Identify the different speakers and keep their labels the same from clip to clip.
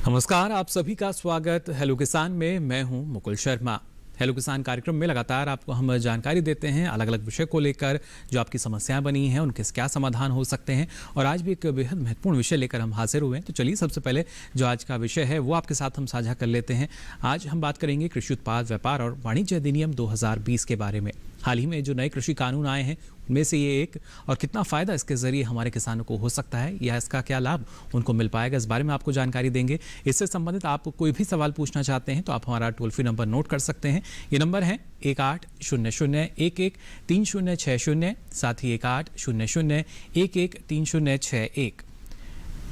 Speaker 1: नमस्कार, आप सभी का स्वागत हेलो किसान में। मैं हूं मुकुल शर्मा। हेलो किसान कार्यक्रम में लगातार आपको हम जानकारी देते हैं अलग अलग विषय को लेकर, जो आपकी समस्याएं बनी हैं उनके क्या समाधान हो सकते हैं। और आज भी एक बेहद महत्वपूर्ण विषय लेकर हम हाजिर हुए हैं। तो चलिए सबसे पहले जो आज का विषय है वो आपके साथ हम साझा कर लेते हैं। आज हम बात करेंगे कृषि उत्पाद व्यापार और वाणिज्य अधिनियम 2020 के बारे में। हाल ही में जो नए कृषि कानून आए हैं उनमें से ये एक, और कितना फ़ायदा इसके ज़रिए हमारे किसानों को हो सकता है या इसका क्या लाभ उनको मिल पाएगा, इस बारे में आपको जानकारी देंगे। इससे संबंधित आप कोई भी सवाल पूछना चाहते हैं तो आप हमारा टोल फ्री नंबर नोट कर सकते हैं। ये नंबर है 1800113060, साथ ही 1800113061।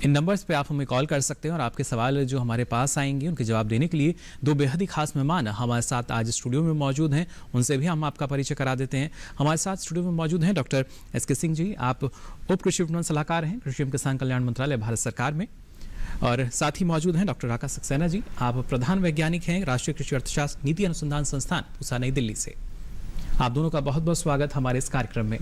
Speaker 1: इन नंबर्स पे आप हमें कॉल कर सकते हैं और आपके सवाल जो हमारे पास आएंगे उनके जवाब देने के लिए दो बेहद ही खास मेहमान हमारे साथ आज स्टूडियो में मौजूद हैं। उनसे भी हम आपका परिचय करा देते हैं। हमारे साथ स्टूडियो में मौजूद हैं डॉक्टर एस.के. सिंह जी। आप उप कृषि विपणन सलाहकार हैं कृषि एवं किसान कल्याण मंत्रालय भारत सरकार में। और साथ ही मौजूद हैं डॉक्टर आकाश सक्सेना जी। आप प्रधान वैज्ञानिक हैं राष्ट्रीय कृषि अर्थशास्त्र नीति अनुसंधान संस्थान पूसा नई दिल्ली से। आप दोनों का बहुत बहुत स्वागत हमारे इस कार्यक्रम में।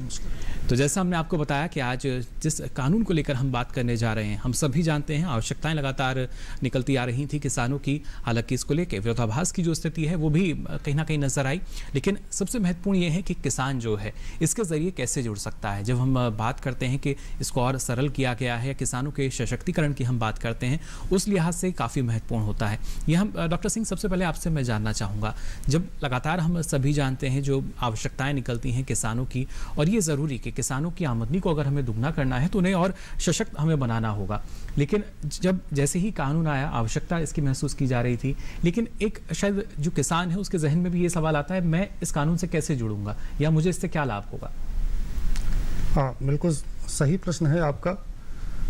Speaker 1: तो जैसा हमने आपको बताया कि आज जिस कानून को लेकर हम बात करने जा रहे हैं, हम सभी जानते हैं आवश्यकताएं लगातार निकलती आ रही थी किसानों की। हालांकि इसको लेकर विरोधाभास की जो स्थिति है वो भी कहीं ना कहीं नजर आई। लेकिन सबसे महत्वपूर्ण ये है कि किसान जो है इसके जरिए कैसे जुड़ सकता है। जब हम बात करते हैं कि इसको और सरल किया गया है या किसानों के सशक्तिकरण की हम बात करते हैं, उस लिहाज से काफ़ी महत्वपूर्ण होता है। ये हम डॉक्टर सिंह, सबसे पहले आपसे मैं जानना चाहूँगा, जब लगातार हम सभी जानते हैं जो आवश्यकताएं निकलती हैं किसानों की, और ये ज़रूरी कि किसानों की आमदनी को अगर हमें दुगना करना है तो उन्हें और सशक्त हमें बनाना होगा। लेकिन जब जैसे ही कानून आया, आवश्यकता इसकी महसूस की जा रही थी, लेकिन एक शायद जो किसान है उसके जहन में भी ये सवाल आता है, मैं इस कानून से कैसे जुड़ूंगा या मुझे इससे क्या लाभ होगा।
Speaker 2: हाँ, बिल्कुल सही प्रश्न है आपका,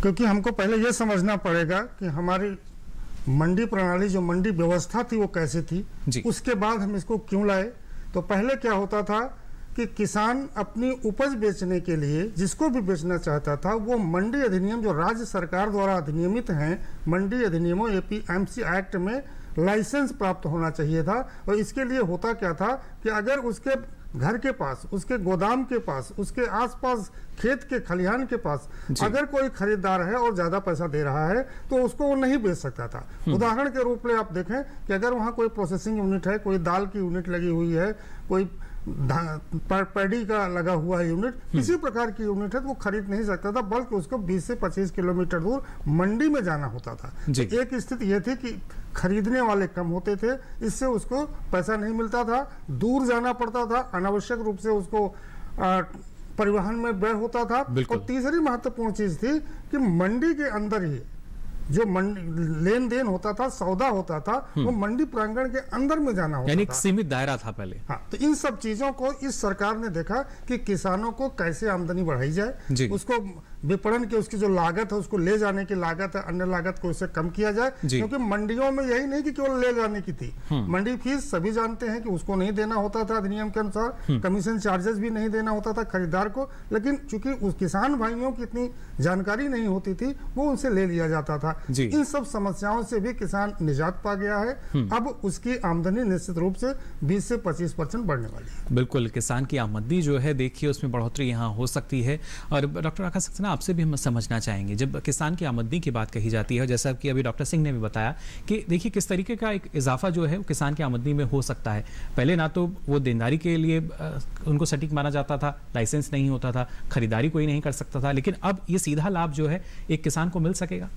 Speaker 2: क्योंकि हमको पहले ये समझना पड़ेगा कि हमारी मंडी प्रणाली, जो मंडी व्यवस्था थी वो कैसी थी, उसके बाद हम इसको क्यों लाए। तो पहले क्या होता था कि किसान अपनी उपज बेचने के लिए जिसको भी बेचना चाहता था, वो मंडी अधिनियम जो राज्य सरकार द्वारा अधिनियमित हैं, मंडी अधिनियमों एपीएमसी एक्ट में लाइसेंस प्राप्त होना चाहिए था। और इसके लिए होता क्या था कि अगर उसके घर के पास, उसके गोदाम के पास, उसके आसपास खेत के खलिहान के पास अगर कोई खरीदार है और ज्यादा पैसा दे रहा है तो उसको वो नहीं बेच सकता था। उदाहरण के रूप में आप देखें कि अगर वहाँ कोई प्रोसेसिंग यूनिट है, कोई दाल की यूनिट लगी हुई है, कोई पैडी का लगा हुआ यूनिट, किसी प्रकार की यूनिट है तो वो खरीद नहीं सकता था, बल्कि उसको 20 से 25 किलोमीटर दूर मंडी में जाना होता था। एक स्थिति ये थी कि खरीदने वाले कम होते थे, इससे उसको पैसा नहीं मिलता था, दूर जाना पड़ता था, अनावश्यक रूप से उसको परिवहन में व्यय होता था। और तीसरी महत्वपूर्ण चीज थी कि मंडी के अंदर ही जो लेन देन होता था, सौदा होता था, वो मंडी प्रांगण के अंदर में जाना होता था,
Speaker 1: एक सीमित दायरा था पहले।
Speaker 2: हाँ, तो इन सब चीजों को इस सरकार ने देखा कि किसानों को कैसे आमदनी बढ़ाई जाए, उसको विपणन की उसकी जो लागत है, उसको ले जाने की लागत है, अन्य लागत को उससे कम किया जाए। क्योंकि मंडियों में यही नहीं कि केवल ले जाने की थी, मंडी फीस सभी जानते हैं कि उसको नहीं देना होता था अधिनियम के अनुसार, कमीशन चार्जेस भी नहीं देना होता था खरीदार को। लेकिन चूंकि उस किसान भाइयों की इतनी जानकारी नहीं होती थी, वो उनसे ले लिया जाता था। इन सब समस्याओं से भी किसान निजात पा गया है। अब उसकी आमदनी निश्चित रूप से 20 से 25% बढ़ने वाली है।
Speaker 1: बिल्कुल, किसान की आमदनी जो है देखिए उसमें बढ़ोतरी यहाँ हो सकती है। और डॉक्टर आकाश सक्सेना, आपसे भी हम समझना चाहेंगे, जब किसान की आमदनी की बात कही जाती है, जैसा कि अभी डॉक्टर सिंह ने भी बताया कि देखिए किस तरीके का एक इजाफा जो है वो किसान की आमदनी में हो सकता है। पहले ना तो वो देनदारी के लिए उनको सटीक माना जाता था, लाइसेंस नहीं होता था, खरीदारी कोई नहीं कर सकता था, लेकिन अब ये सीधा लाभ जो है एक किसान को मिल सकेगा।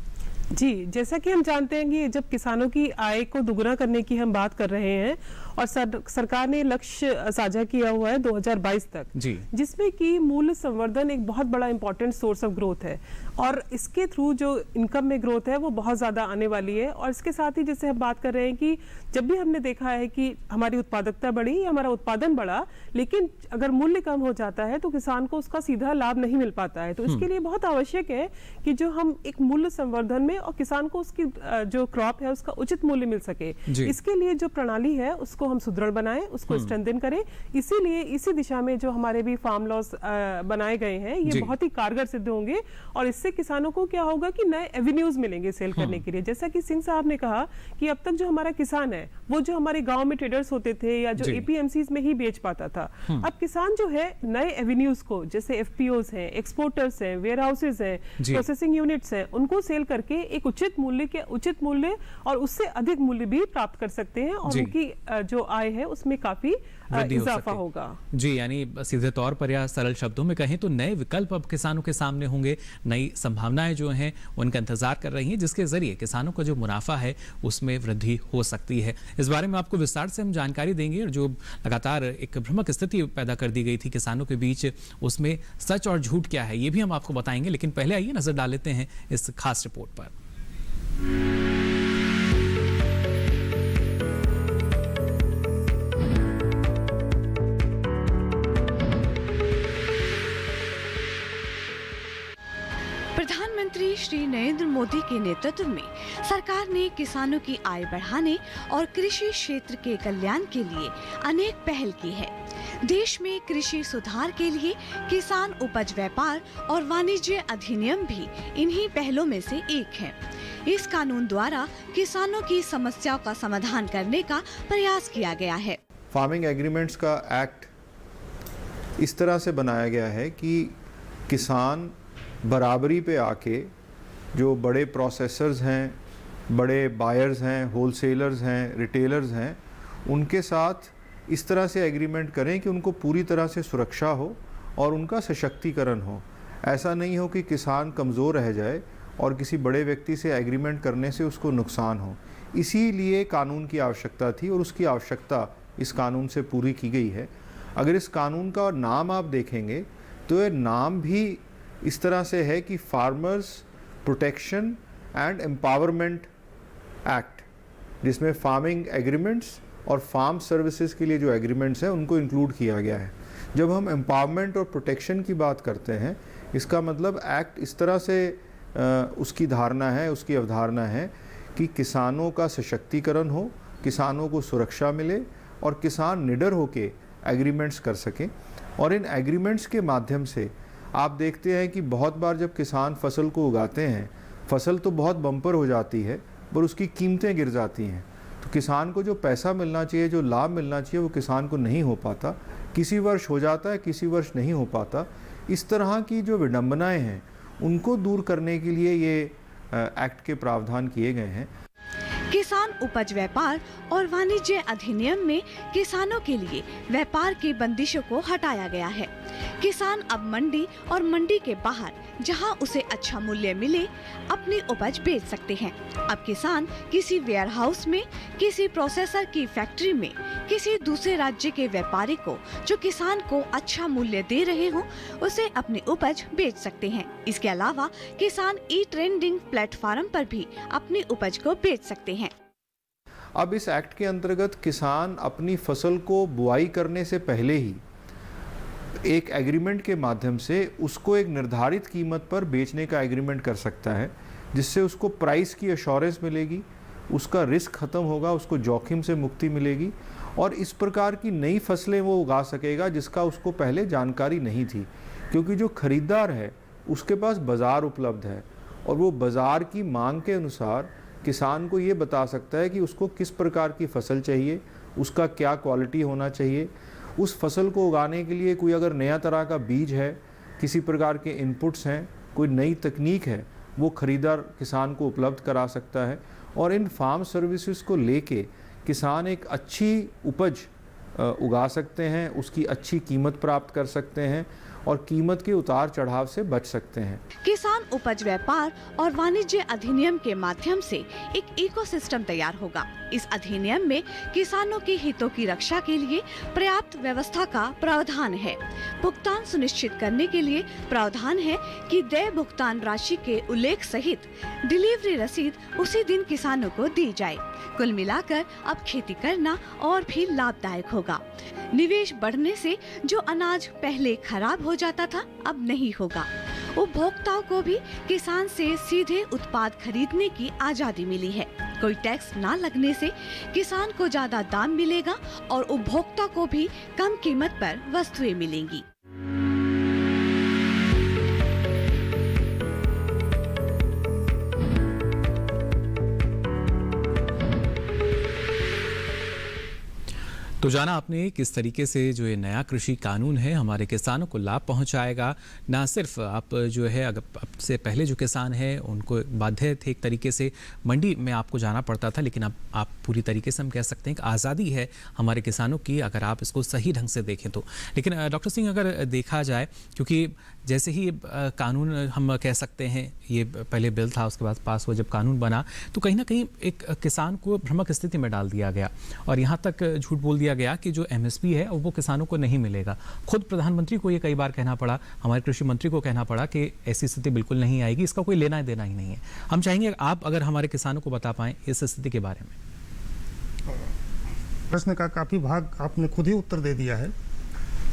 Speaker 3: जी, जैसा कि हम जानते हैं कि जब किसानों की आय को दुगना करने की हम बात कर रहे हैं और सरकार ने लक्ष्य साझा किया हुआ है 2022 तक, जिसमें कि मूल्य संवर्धन एक बहुत बड़ा इंपॉर्टेंट सोर्स ऑफ ग्रोथ है, और इसके थ्रू जो इनकम में ग्रोथ है वो बहुत ज़्यादा आने वाली है। और इसके साथ ही जैसे हम बात कर रहे हैं कि जब भी हमने देखा है कि हमारी उत्पादकता बढ़ी, हमारा उत्पादन बढ़ा, लेकिन अगर मूल्य कम हो जाता है तो किसान को उसका सीधा लाभ नहीं मिल पाता है। तो इसके लिए बहुत आवश्यक है कि जो हम एक मूल्य संवर्धन में और किसान को उसकी जो क्रॉप है उसका उचित मूल्य मिल सके, इसके लिए जो प्रणाली है उसको उसको हम सुदृढ़ बनाएं, उसको स्ट्रेंथन करें। इसीलिए इसी दिशा में जो हमारे भी फार्म लॉस बनाए गए हैं ये बहुत ही कारगर सिद्ध होंगे और इससे किसानों को क्या होगा कि नए एवेन्यूज मिलेंगे सेल करने के लिए। जैसा कि सिंह साहब ने कहा कि अब तक जो हमारा किसान है वो जो हमारे गांव में ट्रेडर्स होते थे या जो एपीएमसीज में ही बेच पाता था, अब किसान जो है नए एवेन्यूज को, जैसे एफपीओज हैं, एक्सपोर्टर्स हैं, वेयर हाउसेज हैं, प्रोसेसिंग यूनिट्स हैं, उनको सेल करके एक उचित मूल्य और उससे अधिक मूल्य भी प्राप्त कर सकते हैं और उनकी जो आय है उसमें काफी इजाफा होगा।
Speaker 1: जी, यानी सीधे तौर पर या सरल शब्दों में कहें तो नए विकल्प अब किसानों के सामने होंगे, नई संभावनाएं जो हैं उनका इंतजार कर रही हैं, जिसके जरिए किसानों का जो मुनाफा है उसमें वृद्धि हो सकती है। इस बारे में आपको विस्तार से हम जानकारी देंगे और जो लगातार एक भ्रामक स्थिति पैदा कर दी गई थी किसानों के बीच, उसमें सच और झूठ क्या है ये भी हम आपको बताएंगे। लेकिन पहले आइए नजर डाल लेते हैं इस खास रिपोर्ट पर।
Speaker 4: प्रधानमंत्री श्री नरेंद्र मोदी के नेतृत्व में सरकार ने किसानों की आय बढ़ाने और कृषि क्षेत्र के कल्याण के लिए अनेक पहल की है। देश में कृषि सुधार के लिए किसान उपज व्यापार और वाणिज्य अधिनियम भी इन्हीं पहलों में से एक है। इस कानून द्वारा किसानों की समस्याओं का समाधान करने का प्रयास किया गया है।
Speaker 5: फार्मिंग एग्रीमेंट्स का एक्ट इस तरह से बनाया गया है कि किसान बराबरी पे आके जो बड़े प्रोसेसर्स हैं, बड़े बायर्स हैं, होलसेलर्स हैं, रिटेलर्स हैं, उनके साथ इस तरह से एग्रीमेंट करें कि उनको पूरी तरह से सुरक्षा हो और उनका सशक्तिकरण हो। ऐसा नहीं हो कि किसान कमज़ोर रह जाए और किसी बड़े व्यक्ति से एग्रीमेंट करने से उसको नुकसान हो। इसीलिए कानून की आवश्यकता थी और उसकी आवश्यकता इस कानून से पूरी की गई है। अगर इस कानून का नाम आप देखेंगे तो ये नाम भी इस तरह से है कि farmers protection and empowerment act, जिसमें फार्मिंग एग्रीमेंट्स और फार्म सर्विसेज के लिए जो एग्रीमेंट्स हैं उनको इंक्लूड किया गया है। जब हम एम्पावरमेंट और प्रोटेक्शन की बात करते हैं, इसका मतलब एक्ट इस तरह से उसकी धारणा है, उसकी अवधारणा है कि किसानों का सशक्तिकरण हो, किसानों को सुरक्षा मिले और किसान निडर होके एग्रीमेंट्स कर सकें। और इन एग्रीमेंट्स के माध्यम से आप देखते हैं कि बहुत बार जब किसान फसल को उगाते हैं, फसल तो बहुत बम्पर हो जाती है पर उसकी कीमतें गिर जाती हैं। तो किसान को जो पैसा मिलना चाहिए, जो लाभ मिलना चाहिए, वो किसान को नहीं हो पाता। किसी वर्ष हो जाता है, किसी वर्ष नहीं हो पाता। इस तरह की जो विडंबनाएं हैं उनको दूर करने के लिए ये एक्ट के प्रावधान किए गए हैं।
Speaker 4: किसान उपज व्यापार और वाणिज्य अधिनियम में किसानों के लिए व्यापार की बंदिशों को हटाया गया है। किसान अब मंडी और मंडी के बाहर जहां उसे अच्छा मूल्य मिले अपनी उपज बेच सकते हैं। अब किसान किसी वेयर हाउस में, किसी प्रोसेसर की फैक्ट्री में, किसी दूसरे राज्य के व्यापारी को जो किसान को अच्छा मूल्य दे रहे हो उसे अपनी उपज बेच सकते हैं। इसके अलावा किसान ई ट्रेडिंग प्लेटफॉर्म पर भी अपनी उपज को बेच सकते हैं।
Speaker 5: अब इस एक्ट के अंतर्गत किसान अपनी फसल को बुआई करने से पहले ही एक एग्रीमेंट के माध्यम से उसको एक निर्धारित कीमत पर बेचने का एग्रीमेंट कर सकता है, जिससे उसको प्राइस की एश्योरेंस मिलेगी, उसका रिस्क खत्म होगा, उसको जोखिम से मुक्ति मिलेगी और इस प्रकार की नई फसलें वो उगा सकेगा जिसका उसको पहले जानकारी नहीं थी। क्योंकि जो खरीदार है उसके पास बाज़ार उपलब्ध है और वो बाज़ार की मांग के अनुसार किसान को ये बता सकता है कि उसको किस प्रकार की फसल चाहिए, उसका क्या क्वालिटी होना चाहिए। उस फसल को उगाने के लिए कोई अगर नया तरह का बीज है, किसी प्रकार के इनपुट्स हैं, कोई नई तकनीक है, वो खरीदार किसान को उपलब्ध करा सकता है। और इन फार्म सर्विसेज को लेके किसान एक अच्छी उपज उगा सकते हैं, उसकी अच्छी कीमत प्राप्त कर सकते हैं और कीमत के उतार चढ़ाव से बच सकते हैं।
Speaker 4: किसान उपज व्यापार और वाणिज्य अधिनियम के माध्यम से एक इकोसिस्टम तैयार होगा। इस अधिनियम में किसानों के हितों की रक्षा के लिए पर्याप्त व्यवस्था का प्रावधान है। भुगतान सुनिश्चित करने के लिए प्रावधान है कि देय भुगतान राशि के उल्लेख सहित डिलीवरी रसीद उसी दिन किसानों को दी जाए। कुल मिलाकर अब खेती करना और भी लाभदायक होगा। निवेश बढ़ने से जो अनाज पहले खराब हो जाता था अब नहीं होगा उपभोक्ताओं को भी किसान से सीधे उत्पाद खरीदने की आजादी मिली है। कोई टैक्स ना लगने से किसान को ज्यादा दाम मिलेगा और उपभोक्ता को भी कम कीमत पर वस्तुएं मिलेंगी।
Speaker 1: तो जाना आपने किस तरीके से जो ये नया कृषि कानून है हमारे किसानों को लाभ पहुंचाएगा। ना सिर्फ आप जो है अगर आपसे पहले जो किसान है उनको बाध्य थे एक तरीके से, मंडी में आपको जाना पड़ता था, लेकिन अब आप पूरी तरीके से हम कह सकते हैं कि आज़ादी है हमारे किसानों की अगर आप इसको सही ढंग से देखें तो। लेकिन डॉक्टर सिंह अगर देखा जाए, क्योंकि जैसे ही कानून हम कह सकते हैं, ये पहले बिल था उसके बाद पास हुआ, जब कानून बना तो कहीं ना कहीं एक किसान को भ्रमक स्थिति में डाल दिया गया और यहाँ तक झूठ बोल दिया गया कि जो एमएसपी है वो किसानों को नहीं मिलेगा। खुद प्रधानमंत्री को ये कई बार कहना पड़ा, हमारे कृषि मंत्री को कहना पड़ा कि ऐसी स्थिति बिल्कुल नहीं आएगी, इसका कोई लेना देना ही नहीं है। हम चाहेंगे आप अगर हमारे किसानों को बता पाएं इस स्थिति के बारे में।
Speaker 2: प्रश्न का काफ़ी भाग आपने खुद ही उत्तर दे दिया है,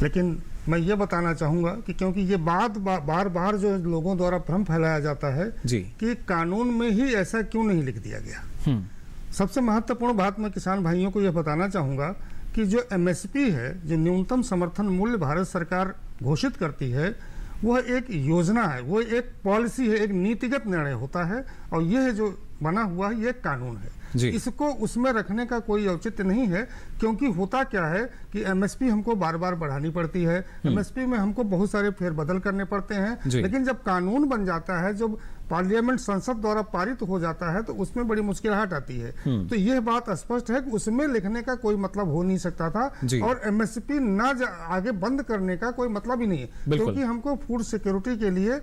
Speaker 2: लेकिन मैं ये बताना चाहूँगा कि क्योंकि ये बात बार बार जो लोगों द्वारा भ्रम फैलाया जाता है
Speaker 1: जी
Speaker 2: कि कानून में ही ऐसा क्यों नहीं लिख दिया गया। सबसे महत्वपूर्ण बात मैं किसान भाइयों को यह बताना चाहूँगा कि जो एमएसपी है, जो न्यूनतम समर्थन मूल्य भारत सरकार घोषित करती है, वह एक योजना है, वो एक पॉलिसी है, एक नीतिगत निर्णय होता है और यह जो बना हुआ है ये कानून है। इसको उसमें रखने का कोई औचित्य नहीं है, क्योंकि होता क्या है कि एमएसपी हमको बार बार बढ़ानी पड़ती है, एमएसपी में हमको बहुत सारे फेरबदल करने पड़ते हैं, लेकिन जब कानून बन जाता है, जब पार्लियामेंट संसद द्वारा पारित हो जाता है तो उसमें बड़ी मुश्किलाहट आती है। तो यह बात स्पष्ट है कि उसमें लिखने का कोई मतलब हो नहीं सकता था और एमएसपी आगे बंद करने का कोई मतलब ही नहीं है, क्योंकि हमको फूड सिक्योरिटी के लिए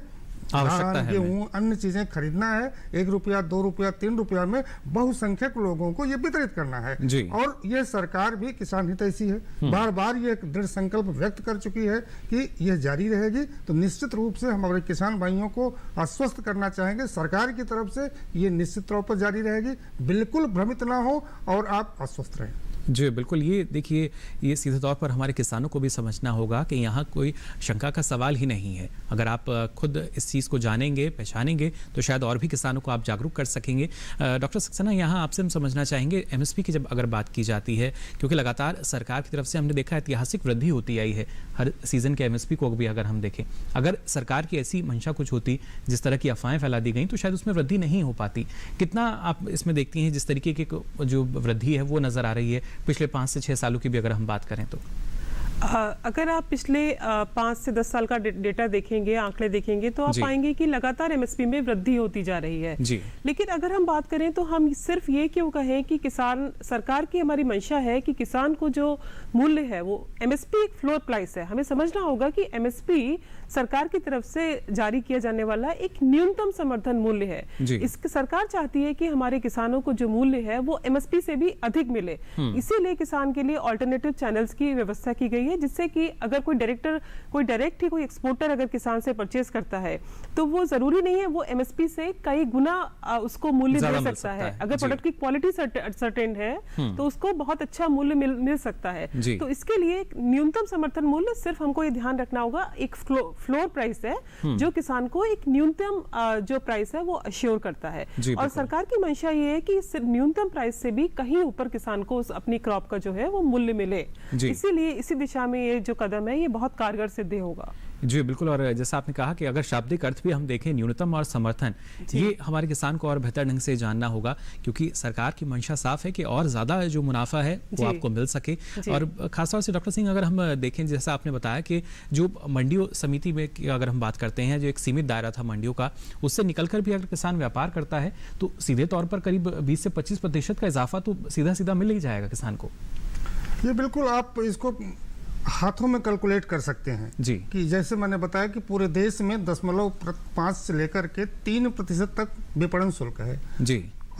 Speaker 2: धान, गेहूं, अन्य चीजें खरीदना है। 1 रुपया, 2 रुपया, 3 रुपया में बहुसंख्यक लोगों को ये वितरित करना है और ये सरकार भी किसान हितैषी है, बार बार ये दृढ़ संकल्प व्यक्त कर चुकी है कि यह जारी रहेगी। तो निश्चित रूप से हम हमारे किसान भाइयों को आश्वस्त करना चाहेंगे, सरकार की तरफ से ये निश्चित तौर पर जारी रहेगी, बिल्कुल भ्रमित ना हो और आप आश्वस्त रहें।
Speaker 1: जी बिल्कुल, ये देखिए, ये सीधे तौर पर हमारे किसानों को भी समझना होगा कि यहाँ कोई शंका का सवाल ही नहीं है। अगर आप खुद इस चीज़ को जानेंगे, पहचानेंगे तो शायद और भी किसानों को आप जागरूक कर सकेंगे। डॉक्टर सक्सेना, यहाँ आपसे हम समझना चाहेंगे एमएसपी की जब अगर बात की जाती है, क्योंकि लगातार सरकार की तरफ से हमने देखा ऐतिहासिक वृद्धि होती आई है हर सीज़न के एमएसपी को भी अगर हम देखें, अगर सरकार की ऐसी मंशा कुछ होती, जिस तरह की अफवाहें फैला दी गई, तो शायद उसमें वृद्धि नहीं हो पाती। कितना आप इसमें देखती हैं जिस तरीके की जो वृद्धि है वो नज़र आ रही है पिछले 5 से 6 सालों की भी अगर हम बात करें तो?
Speaker 3: अगर आप पिछले 5 से 10 साल का डेटा देखेंगे, आंकड़े देखेंगे, तो आप पाएंगे कि लगातार एमएसपी में वृद्धि होती जा रही है। लेकिन अगर हम बात करें तो हम सिर्फ ये क्यों कहें कि किसान, सरकार की हमारी मंशा है कि किसान को जो मूल्य है वो एमएसपी एक फ्लोर प्राइस है। हमें समझना होगा कि एमएसपी सरकार की तरफ से जारी किया जाने वाला एक न्यूनतम समर्थन मूल्य है। इसकी सरकार चाहती है कि हमारे किसानों को जो मूल्य है वो एमएसपी से भी अधिक मिले, इसीलिए किसान के लिए ऑल्टरनेटिव चैनल्स की व्यवस्था की गई है, जिससे कि अगर कोई डायरेक्ट ही कोई एक्सपोर्टर अगर किसान से परचेज करता है तो वो जरूरी नहीं है वो एमएसपी से कई गुना उसको मूल्य दे सकता है। अगर प्रोडक्ट की क्वालिटी सर्टेन है तो उसको बहुत अच्छा मूल्य मिल सकता है। तो इसके लिए न्यूनतम समर्थन मूल्य सिर्फ हमको ये ध्यान रखना होगा, एक फ्लोर प्राइस है जो किसान को एक न्यूनतम जो प्राइस है वो अश्योर करता है। और सरकार की मंशा ये है कि न्यूनतम प्राइस से भी कहीं ऊपर किसान को अपनी क्रॉप का जो है वो मूल्य मिले, इसीलिए इसी दिशा में ये जो कदम है ये बहुत कारगर सिद्ध होगा।
Speaker 1: जी बिल्कुल, और जैसा आपने कहा कि अगर शाब्दिक अर्थ भी हम देखें न्यूनतम और समर्थन, ये हमारे किसान को और बेहतर ढंग से जानना होगा, क्योंकि सरकार की मंशा साफ है कि और ज़्यादा जो मुनाफा है वो आपको मिल सके। और खासतौर से डॉक्टर सिंह, अगर हम देखें जैसा आपने बताया कि जो मंडियों समिति में अगर हम बात करते हैं, जो एक सीमित दायरा था मंडियों का, उससे निकलकर भी अगर किसान व्यापार करता है तो सीधे तौर पर करीब 20 से 25% का इजाफा तो सीधा सीधा मिल ही जाएगा किसान को।
Speaker 2: ये बिल्कुल आप इसको हाथों में कैलकुलेट कर सकते हैं कि जैसे मैंने बताया कि पूरे देश में 0.5 से लेकर के 3% तक विपणन शुल्क है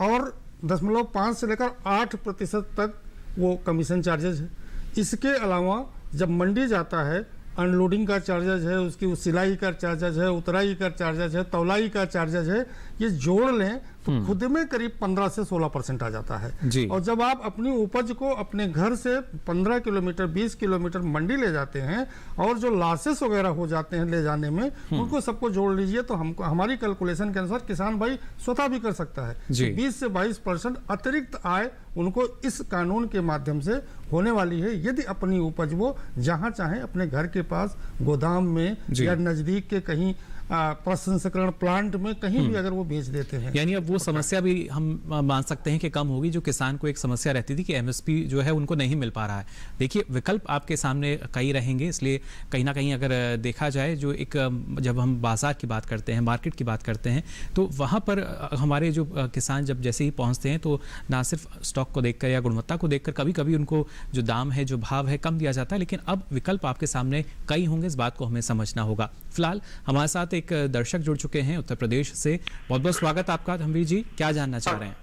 Speaker 2: और 0.5 से लेकर 8% तक वो कमीशन चार्जेज है। इसके अलावा जब मंडी जाता है, अनलोडिंग का चार्जेज है, उसकी सिलाई का चार्जेज है, उतराई का चार्जेज है, तौलाई का चार्जेज है, ये जोड़ लें तो खुद में करीब 15 से 16% आ जाता है
Speaker 1: जी।
Speaker 2: और जब आप अपनी उपज को अपने घर से 15 किलोमीटर 20 किलोमीटर मंडी ले जाते हैं और जो लॉसेस वगैरह हो जाते हैं ले जाने में, उनको सबको जोड़ लीजिए तो हमको हमारी कैलकुलेशन के अनुसार किसान भाई स्वतः भी कर सकता है। तो 20 से 22% अतिरिक्त आय उनको इस कानून के माध्यम से होने वाली है, यदि अपनी उपज वो जहां चाहे अपने घर के पास गोदाम में या नजदीक के कहीं प्रसंस्करण प्लांट में कहीं भी अगर वो बेच देते हैं।
Speaker 1: यानी अब वो समस्या भी हम मान सकते हैं कि कम होगी, जो किसान को एक समस्या रहती थी कि एमएसपी जो है उनको नहीं मिल पा रहा है। देखिए विकल्प आपके सामने कई रहेंगे, इसलिए कहीं ना कहीं अगर देखा जाए जो एक जब हम बाजार की बात करते हैं, मार्केट की बात करते हैं, तो वहाँ पर हमारे जो किसान जब जैसे ही पहुँचते हैं तो ना सिर्फ स्टॉक को देखकर या गुणवत्ता को देखकर कभी कभी उनको जो दाम है, जो भाव है कम दिया जाता है, लेकिन अब विकल्प आपके सामने कई होंगे, इस बात को हमें समझना होगा। फिलहाल हमारे साथ एक दर्शक जुड़ चुके हैं उत्तर प्रदेश से। बहुत बहुत स्वागत आपका धनवीर जी, क्या जानना चाह रहे हैं?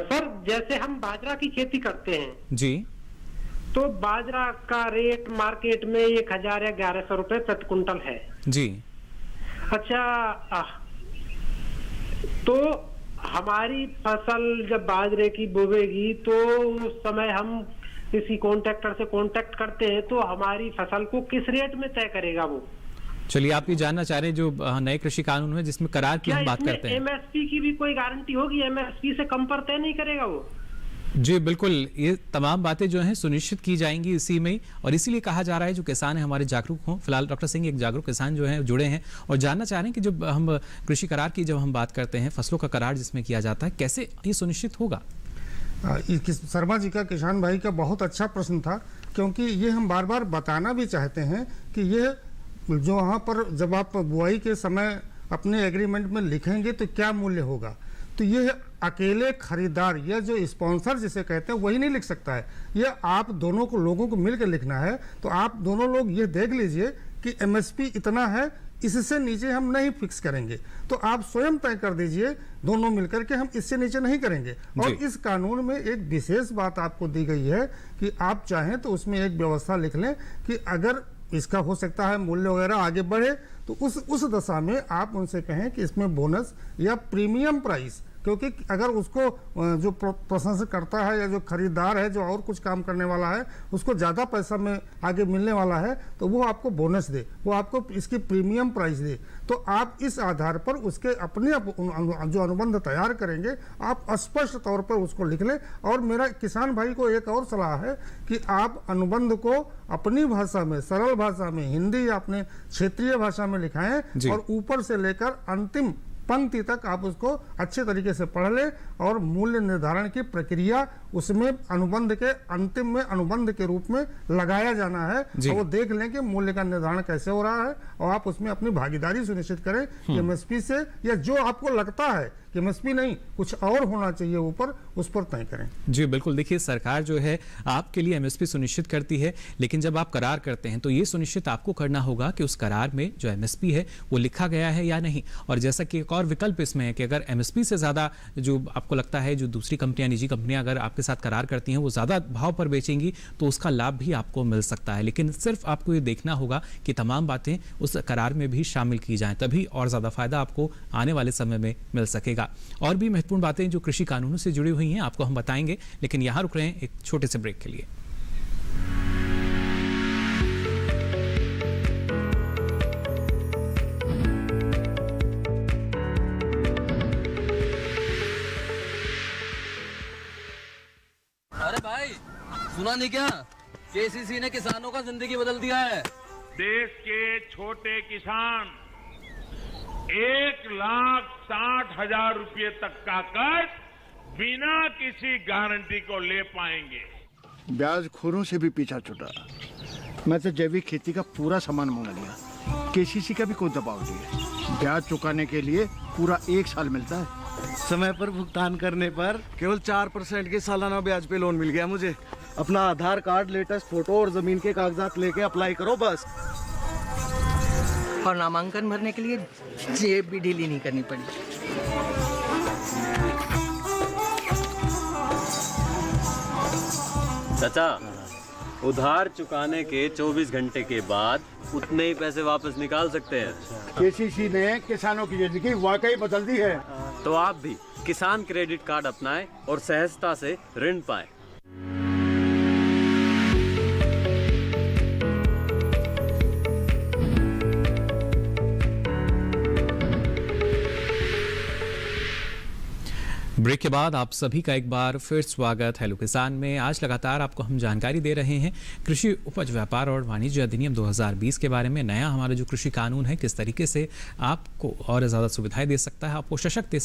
Speaker 6: सर जैसे हम बाजरा की खेती करते हैं
Speaker 1: जी,
Speaker 6: तो बाजरा का रेट मार्केट में 1000 या 1100 रुपए प्रति कुंटल है
Speaker 1: जी।
Speaker 6: अच्छा, तो हमारी फसल जब बाजरे की बोवेगी तो उस समय हम किसी कॉन्ट्रैक्टर से कांटेक्ट करते हैं तो हमारी फसल को किस रेट में तय करेगा वो?
Speaker 1: चलिए, आप ये जानना चाह रहे हैं जो नए कृषि कानून में जिसमें करार की हम बात करते हैं,
Speaker 6: एमएसपी की भी कोई गारंटी होगी? एमएसपी से कम पर तय नहीं करेगा वो?
Speaker 1: जी बिल्कुल, ये तमाम बातें जो हैं सुनिश्चित की जाएंगी इसी में, और इसीलिए कहा जा रहा है जो किसान है हमारे जागरूक हों। फिलहाल डॉक्टर सिंह एक जागरूक किसान जो हैं जुड़े हैं और जानना चाह रहे हैं कि जब हम कृषि करार की जब हम बात करते हैं, फसलों का करार जिसमें किया जाता है, कैसे ये सुनिश्चित होगा?
Speaker 2: शर्मा जी का, किसान भाई का बहुत अच्छा प्रश्न था, क्योंकि ये हम बार बार बताना भी चाहते हैं कि ये जो वहाँ पर जब आप बुआई के समय अपने एग्रीमेंट में लिखेंगे तो क्या मूल्य होगा, तो ये अकेले खरीदार या जो स्पॉन्सर जिसे कहते हैं वही नहीं लिख सकता है, ये आप दोनों को लोगों को मिलकर लिखना है। तो आप दोनों लोग ये देख लीजिए कि एमएसपी इतना है, इससे नीचे हम नहीं फिक्स करेंगे, तो आप स्वयं तय कर दीजिए दोनों मिलकर के हम इससे नीचे नहीं करेंगे। और इस कानून में एक विशेष बात आपको दी गई है कि आप चाहें तो उसमें एक व्यवस्था लिख लें कि अगर इसका हो सकता है मूल्य वगैरह आगे बढ़े तो उस दशा में आप उनसे कहें कि इसमें बोनस या प्रीमियम प्राइस, क्योंकि अगर उसको जो प्रशंसक करता है या जो खरीदार है जो और कुछ काम करने वाला है उसको ज़्यादा पैसा में आगे मिलने वाला है तो वो आपको बोनस दे, वो आपको इसकी प्रीमियम प्राइस दे। तो आप इस आधार पर उसके अपने जो अनुबंध तैयार करेंगे आप स्पष्ट तौर पर उसको लिख लें। और मेरा किसान भाई को एक और सलाह है कि आप अनुबंध को अपनी भाषा में, सरल भाषा में, हिंदी या अपने क्षेत्रीय भाषा में लिखाएं और ऊपर से लेकर अंतिम पंक्ति तक आप उसको अच्छे तरीके से पढ़ लें और मूल्य निर्धारण की प्रक्रिया उसमें अनुबंध के अंतिम में अनुबंध के रूप में लगाया जाना है और वो देख लें कि मूल्य का निर्धारण कैसे हो रहा है और आप उसमें अपनी भागीदारी सुनिश्चित करें कि एमएसपी से या जो आपको लगता है कि एमएसपी नहीं कुछ और होना चाहिए ऊपर, उस पर तय करें।
Speaker 1: जी बिल्कुल, देखिए सरकार जो है आपके लिए एमएसपी सुनिश्चित करती है, लेकिन जब आप करार करते हैं तो ये सुनिश्चित आपको करना होगा कि उस करार में जो एमएसपी है वो लिखा गया है या नहीं। और जैसा कि एक और विकल्प इसमें है कि अगर एमएसपी से ज़्यादा जो आपको लगता है जो दूसरी कंपनियां, निजी कंपनियां अगर आपके साथ करार करती हैं वो ज़्यादा भाव पर बेचेंगी तो उसका लाभ भी आपको मिल सकता है। लेकिन सिर्फ आपको ये देखना होगा कि तमाम बातें उस करार में भी शामिल की जाएं, तभी और ज़्यादा फायदा आपको आने वाले समय में मिल सकेगा। और भी महत्वपूर्ण बातें जो कृषि कानूनों से जुड़ी हुई हैं आपको हम बताएंगे, लेकिन यहां रुक रहे हैं एक छोटे से ब्रेक के लिए।
Speaker 7: अरे भाई सुना नहीं क्या, केसीसी ने किसानों का जिंदगी बदल दिया है।
Speaker 8: देश के छोटे किसान 1,60,000 रुपए तक का कर्ज बिना किसी गारंटी को ले पाएंगे।
Speaker 9: ब्याज खोरों से भी पीछा छुटा। मैं तो जैविक खेती का पूरा सामान मंगा लिया, केसीसी का भी कोई दबाव नहीं है। ब्याज चुकाने के लिए पूरा 1 साल मिलता है।
Speaker 10: समय पर भुगतान करने पर केवल 4% के सालाना ब्याज पे लोन मिल गया मुझे। अपना आधार कार्ड, लेटेस्ट फोटो और जमीन के कागजात लेके अप्लाई करो बस।
Speaker 11: और नामांकन भरने के लिए जेब भी ढीली नहीं करनी पड़ी।
Speaker 12: चाचा, उधार चुकाने के 24 घंटे के बाद उतने ही पैसे वापस निकाल सकते हैं।
Speaker 9: केसीसी ने किसानों की जिंदगी वाकई बदल दी है।
Speaker 12: तो आप भी किसान क्रेडिट कार्ड अपनाएं और सहजता से ऋण पाएं।
Speaker 1: ब्रेक के बाद आप सभी का एक बार फिर स्वागत हेलो किसान में। आज लगातार आपको हम जानकारी दे रहे हैं कृषि उपज व्यापार और वाणिज्य अधिनियम 2020 के बारे में। नया हमारा जो कृषि कानून है किस तरीके से आपको और ज़्यादा सुविधाएं दे सकता है, आपको सशक्त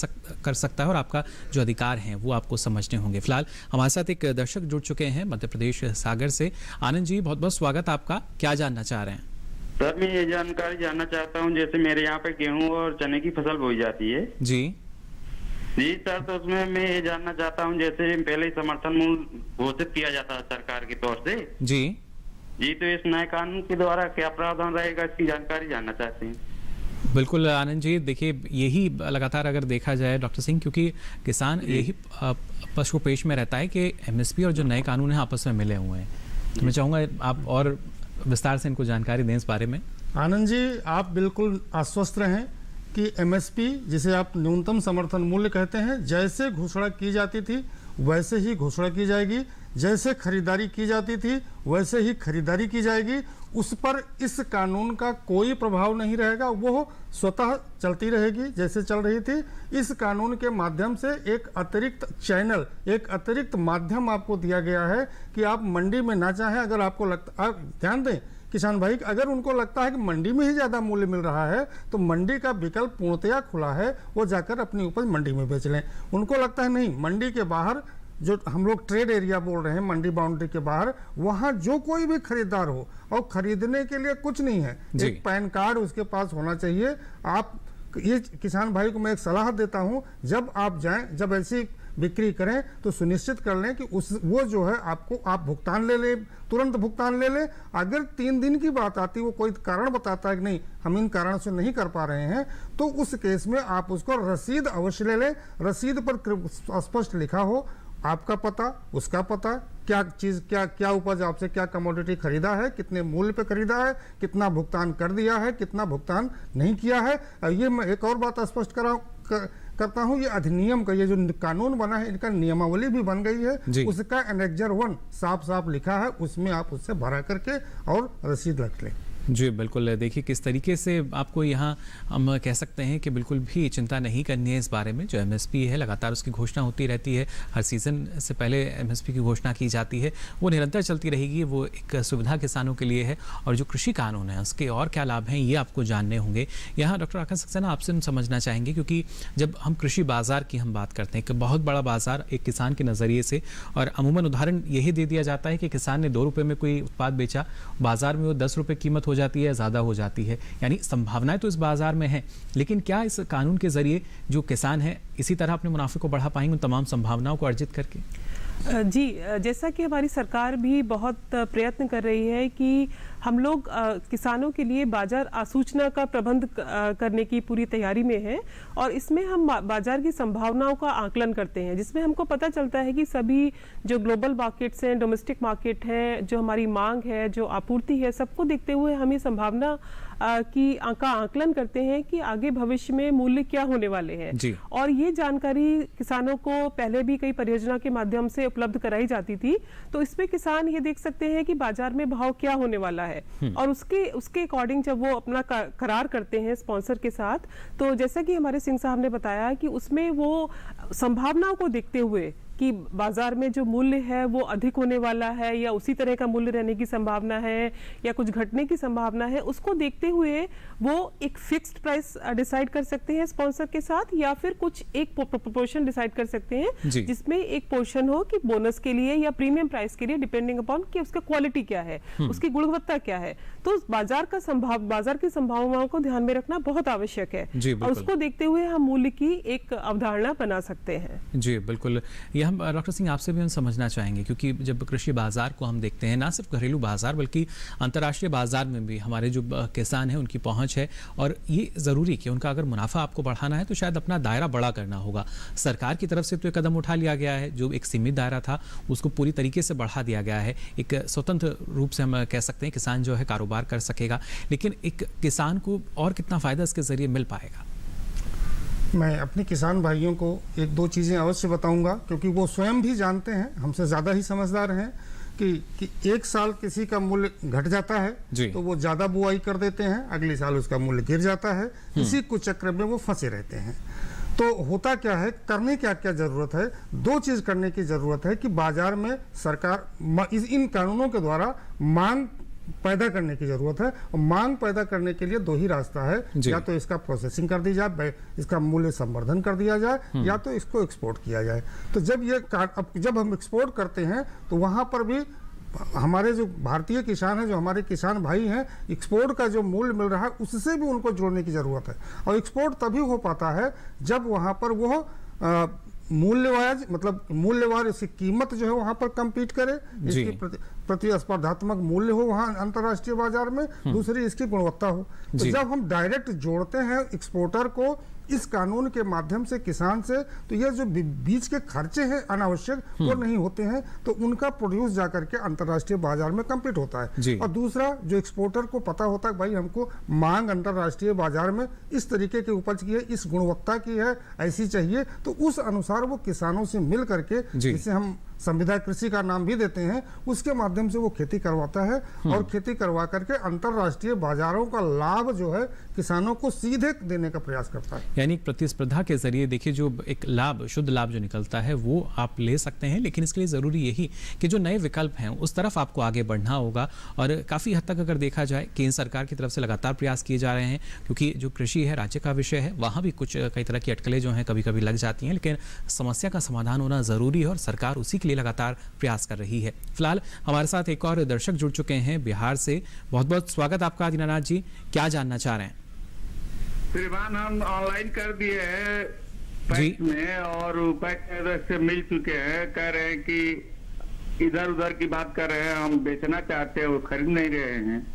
Speaker 1: कर सकता है और आपका जो अधिकार हैं वो आपको समझने होंगे। फिलहाल हमारे साथ एक दर्शक जुड़ चुके हैं मध्य प्रदेश सागर से। आनंद जी, बहुत बहुत स्वागत आपका। क्या जानना चाह रहे हैं?
Speaker 13: सर मैं ये जानकारी जानना चाहता हूँ, जैसे मेरे यहाँ पे गेहूँ और चने की फसल बोई जाती है।
Speaker 1: जी
Speaker 13: सर, तो उसमें मैं ये जानना चाहता हूँ, जैसे पहले समर्थन मूल्य घोषित किया जाता है सरकार की तौर से।
Speaker 1: जी
Speaker 13: तो इस नए कानून के द्वारा क्या प्रावधान रहेगा, इसकी जानकारी जानना चाहते हैं।
Speaker 1: बिल्कुल आनंद जी, देखिए यही लगातार अगर देखा जाए डॉक्टर सिंह, क्योंकि किसान यही पशु पेश में रहता है कि एमएसपी और जो नए कानून हैं आपस में मिले हुए हैं। तो मैं चाहूँगा आप और विस्तार से इनको जानकारी दें इस बारे में।
Speaker 2: आनंद जी, आप बिल्कुल आश्वस्त रहें कि एमएसपी, जिसे आप न्यूनतम समर्थन मूल्य कहते हैं, जैसे घोषणा की जाती थी वैसे ही घोषणा की जाएगी, जैसे खरीदारी की जाती थी वैसे ही खरीदारी की जाएगी। उस पर इस कानून का कोई प्रभाव नहीं रहेगा, वो स्वतः चलती रहेगी जैसे चल रही थी। इस कानून के माध्यम से एक अतिरिक्त चैनल, एक अतिरिक्त माध्यम आपको दिया गया है कि आप मंडी में ना चाहें, अगर आपको लगता, आप ध्यान दें किसान भाई, अगर उनको लगता है कि मंडी में ही ज़्यादा मूल्य मिल रहा है तो मंडी का विकल्प पूर्णतया खुला है, वो जाकर अपनी उपज मंडी में बेच लें। उनको लगता है नहीं, मंडी के बाहर जो हम लोग ट्रेड एरिया बोल रहे हैं, मंडी बाउंड्री के बाहर, वहाँ जो कोई भी खरीदार हो और खरीदने के लिए कुछ नहीं है, एक पैन कार्ड उसके पास होना चाहिए। आप ये किसान भाई को मैं एक सलाह देता हूँ, जब आप जाएं, जब ऐसी बिक्री करें तो सुनिश्चित कर लें कि वो जो है आपको आप भुगतान ले लें, तुरंत भुगतान ले लें। अगर 3 दिन की बात आती, वो कोई कारण बताता है कि नहीं हम इन कारण से नहीं कर पा रहे हैं, तो उस केस में आप उसको रसीद अवश्य ले लें। रसीद पर स्पष्ट लिखा हो आपका पता, उसका पता, क्या चीज़, क्या उपज आपसे, क्या कमोडिटी खरीदा है, कितने मूल्य पे खरीदा है, कितना भुगतान कर दिया है, कितना भुगतान नहीं किया है। ये मैं एक और बात स्पष्ट करता हूँ, ये अधिनियम का, ये जो कानून बना है, इनका नियमावली भी बन गई है, उसका एनेक्जर 1 साफ साफ लिखा है, उसमें आप उससे भरा करके और रसीद रख लें।
Speaker 1: जी बिल्कुल, देखिए किस तरीके से आपको यहाँ हम कह सकते हैं कि बिल्कुल भी चिंता नहीं करनी है इस बारे में। जो एमएसपी है लगातार उसकी घोषणा होती रहती है, हर सीज़न से पहले एमएसपी की घोषणा की जाती है, वो निरंतर चलती रहेगी। वो एक सुविधा किसानों के लिए है और जो कृषि कानून है उसके और क्या लाभ हैं ये आपको जानने होंगे। यहाँ डॉक्टर आकाश सक्सेना आपसे हम समझना चाहेंगे, क्योंकि जब हम कृषि बाज़ार की हम बात करते हैं, एक बहुत बड़ा बाज़ार एक किसान के नज़रिए से, और अमूमन उदाहरण यही दे दिया जाता है कि किसान ने 2 रुपये में कोई उत्पाद बेचा, बाज़ार में वो 10 रुपये कीमत हो जाती है, ज़्यादा हो जाती है। यानी संभावनाएं तो इस बाजार में है, लेकिन क्या इस कानून के जरिए जो किसान है इसी तरह अपने मुनाफे को बढ़ा पाएंगे उन तमाम संभावनाओं को अर्जित करके?
Speaker 3: जी, जैसा कि हमारी सरकार भी बहुत प्रयत्न कर रही है कि हम लोग किसानों के लिए बाजार आसूचना का प्रबंध करने की पूरी तैयारी में है, और इसमें हम बाजार की संभावनाओं का आकलन करते हैं, जिसमें हमको पता चलता है कि सभी जो ग्लोबल मार्केट्स हैं, डोमेस्टिक मार्केट है, जो हमारी मांग है, जो आपूर्ति है, सबको देखते हुए हम ये संभावना का आकलन करते हैं कि आगे भविष्य में मूल्य क्या होने वाले हैं। और ये जानकारी किसानों को पहले भी कई परियोजना के माध्यम से उपलब्ध कराई जाती थी, तो इसमें किसान ये देख सकते हैं कि बाजार में भाव क्या होने वाला है, और उसके अकॉर्डिंग जब वो अपना करार करते हैं स्पॉन्सर के साथ, तो जैसा कि हमारे सिंह साहब ने बताया कि उसमें वो संभावनाओं को देखते हुए कि बाजार में जो मूल्य है वो अधिक होने वाला है या उसी तरह का मूल्य रहने की संभावना है या कुछ घटने की संभावना है, उसको देखते हुए वो एक फिक्स्ड प्राइस डिसाइड कर सकते हैं स्पॉन्सर के साथ, या फिर कुछ एक प्रोपोर्शन डिसाइड कर सकते हैं जिसमें एक पोर्शन हो कि बोनस के लिए या प्रीमियम प्राइस के लिए, डिपेंडिंग अपॉन कि उसका क्वालिटी क्या है, उसकी गुणवत्ता क्या है। तो बाजार की संभावनाओं को ध्यान में रखना बहुत आवश्यक है, और उसको देखते हुए हम मूल्य की एक अवधारणा बना सकते हैं।
Speaker 1: जी बिल्कुल, हम डॉक्टर सिंह आपसे भी हम समझना चाहेंगे, क्योंकि जब कृषि बाजार को हम देखते हैं, ना सिर्फ घरेलू बाजार बल्कि अंतर्राष्ट्रीय बाजार में भी हमारे जो किसान हैं उनकी पहुंच है, और ये ज़रूरी कि उनका अगर मुनाफा आपको बढ़ाना है तो शायद अपना दायरा बड़ा करना होगा। सरकार की तरफ से तो एक कदम उठा लिया गया है, जो एक सीमित दायरा था उसको पूरी तरीके से बढ़ा दिया गया है, एक स्वतंत्र रूप से हम कह सकते हैं किसान जो है कारोबार कर सकेगा, लेकिन एक किसान को और कितना फ़ायदा इसके ज़रिए मिल पाएगा?
Speaker 2: मैं अपने किसान भाइयों को एक दो चीज़ें अवश्य बताऊंगा, क्योंकि वो स्वयं भी जानते हैं, हमसे ज़्यादा ही समझदार हैं कि एक साल किसी का मूल्य घट जाता है तो वो ज़्यादा बुआई कर देते हैं, अगले साल उसका मूल्य गिर जाता है, इसी कुचक्र में वो फंसे रहते हैं। तो होता क्या है, करने क्या क्या ज़रूरत है, दो चीज़ करने की ज़रूरत है कि बाजार में सरकार इन कानूनों के द्वारा मांग पैदा करने की जरूरत है, और मांग पैदा करने के लिए दो ही रास्ता है, या तो इसका प्रोसेसिंग कर दी जाए, इसका मूल्य संवर्धन कर दिया जाए, या तो इसको एक्सपोर्ट किया जाए। तो जब हम एक्सपोर्ट करते हैं तो वहां पर भी हमारे जो भारतीय किसान हैं, जो हमारे किसान भाई हैं, एक्सपोर्ट का जो मूल्य मिल रहा है उससे भी उनको जोड़ने की जरूरत है। और एक्सपोर्ट तभी हो पाता है जब वहां पर वो मूल्यवार इसकी कीमत जो है वहां पर कम्पीट करे, इसकी प्रतिस्पर्धात्मक मूल्य हो वहां अंतर्राष्ट्रीय बाजार में, दूसरी इसकी गुणवत्ता हो। तो जब हम डायरेक्ट जोड़ते हैं एक्सपोर्टर को इस कानून के माध्यम से किसान से, तो ये जो बीच के खर्चे हैं अनावश्यक वो नहीं होते हैं, तो उनका प्रोड्यूस जाकर के अंतर्राष्ट्रीय बाजार में कम्पीट होता है। और दूसरा, जो एक्सपोर्टर को पता होता है भाई हमको मांग अंतर्राष्ट्रीय बाजार में इस तरीके की उपज की है, इस गुणवत्ता की है, ऐसी चाहिए, तो उस अनुसार वो किसानों से मिल करके, जिसे हम संविदा कृषि का नाम भी देते हैं, उसके माध्यम से वो खेती करवाता है, और खेती करवा करके अंतर्राष्ट्रीय बाजारों का लाभ जो है किसानों को सीधे देने का प्रयास करता है।
Speaker 1: यानी प्रतिस्पर्धा के जरिए देखिए जो एक लाभ, शुद्ध लाभ जो निकलता है वो आप ले सकते हैं, लेकिन इसके लिए ज़रूरी यही कि जो नए विकल्प हैं उस तरफ आपको आगे बढ़ना होगा। और काफ़ी हद तक अगर देखा जाए केंद्र सरकार की तरफ से लगातार प्रयास किए जा रहे हैं, क्योंकि जो कृषि है राज्य का विषय है, वहाँ भी कुछ कई तरह की अटकलें जो हैं कभी कभी लग जाती हैं, लेकिन समस्या का समाधान होना ज़रूरी है और सरकार उसी के लिए लगातार प्रयास कर रही है। फिलहाल हमारे साथ एक और दर्शक जुड़ चुके हैं बिहार से। बहुत बहुत स्वागत आपका दीनानाथ जी, क्या जानना चाह रहे हैं?
Speaker 14: श्रीमान, हम ऑनलाइन कर दिए हैं पैक्स में और पैक्स से मिल चुके हैं, कह रहे हैं कि इधर उधर की बात कर रहे हैं, हम बेचना चाहते हैं, वो खरीद नहीं रहे हैं।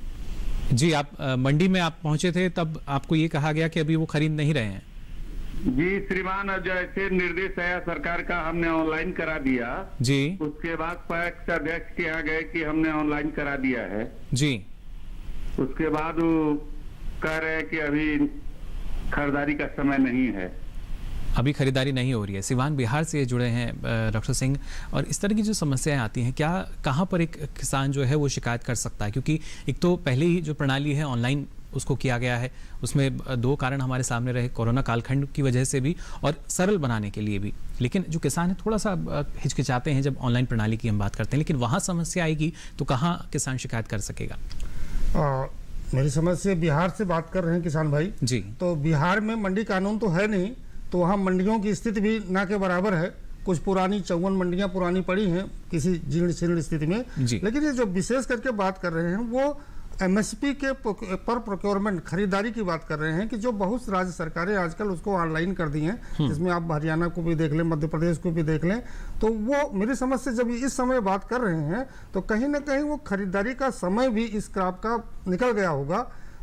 Speaker 1: जी, आप मंडी में आप पहुंचे थे, तब आपको ये कहा गया कि अभी वो खरीद नहीं रहे हैं?
Speaker 14: जी श्रीमान, जैसे निर्देश आया सरकार का, हमने ऑनलाइन करा दिया
Speaker 1: जी।
Speaker 14: उसके बाद पैक्स अध्यक्ष के यहाँ गए कि हमने ऑनलाइन करा दिया है
Speaker 1: जी।
Speaker 14: उसके बाद वो कह रहे हैं कि अभी खरीदारी का समय नहीं है,
Speaker 1: अभी खरीदारी नहीं हो रही है। सिवान बिहार से जुड़े हैं डॉक्टर सिंह, और इस तरह की जो समस्याएं आती हैं, क्या कहाँ पर एक किसान जो है वो शिकायत कर सकता है? क्योंकि एक तो पहले ही जो प्रणाली है ऑनलाइन उसको किया गया है, उसमें दो कारण हमारे सामने रहे, कोरोना कालखंड की वजह से भी और सरल बनाने के लिए भी। लेकिन जो किसान है थोड़ा सा हिचकिचाते हैं जब ऑनलाइन प्रणाली की हम बात करते हैं, लेकिन वहाँ समस्या आएगी तो कहाँ किसान शिकायत कर सकेगा?
Speaker 2: मेरी समझ से बिहार से बात कर रहे हैं किसान भाई
Speaker 1: जी।
Speaker 2: तो बिहार में मंडी कानून तो है नहीं, तो वहाँ मंडियों की स्थिति भी ना के बराबर है। कुछ पुरानी 54 मंडियाँ पुरानी पड़ी हैं किसी जीर्ण शीर्ण स्थिति में, लेकिन ये जो विशेष करके बात कर रहे हैं वो एमएसपी के पर प्रोक्योरमेंट, खरीदारी की बात कर रहे हैं, कि जो बहुत राज्य सरकारें आजकल उसको ऑनलाइन कर दी हैं, जिसमें आप हरियाणा को भी देख लें, मध्य प्रदेश को भी देख लें, तो वो मेरी समझ से जब इस समय बात कर रहे हैं तो कहीं ना कहीं वो खरीदारी का समय भी इस क्रॉप का निकल गया होगा,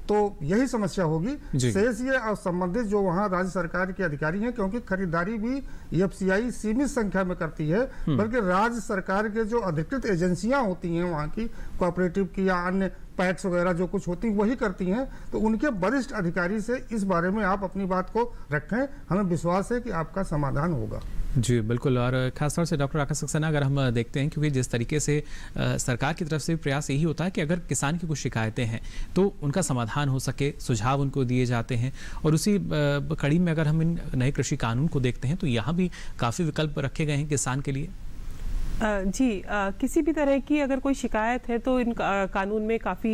Speaker 2: तो यही समस्या होगी। शेष ये संबंधित जो वहाँ राज्य सरकार के अधिकारी हैं, क्योंकि खरीदारी भी एफसीआई सीमित संख्या में करती है, बल्कि राज्य सरकार के जो अधिकृत एजेंसियां होती हैं वहाँ की, कोऑपरेटिव की या अन्य पैक्स वगैरह जो कुछ होती वही करती हैं, तो उनके वरिष्ठ अधिकारी से इस बारे में आप अपनी बात को रखें, हमें विश्वास है कि आपका समाधान होगा।
Speaker 1: जी बिल्कुल, और खासतौर से डॉक्टर आकाश सक्सेना अगर हम देखते हैं, क्योंकि जिस तरीके से सरकार की तरफ से प्रयास यही होता है कि अगर किसान की कुछ शिकायतें हैं तो उनका समाधान हो सके, सुझाव उनको दिए जाते हैं, और उसी कड़ी में अगर हम इन नए कृषि कानून को देखते हैं तो यहाँ भी काफ़ी विकल्प रखे गए हैं किसान के लिए।
Speaker 3: किसी भी तरह की अगर कोई शिकायत है तो इन कानून में काफ़ी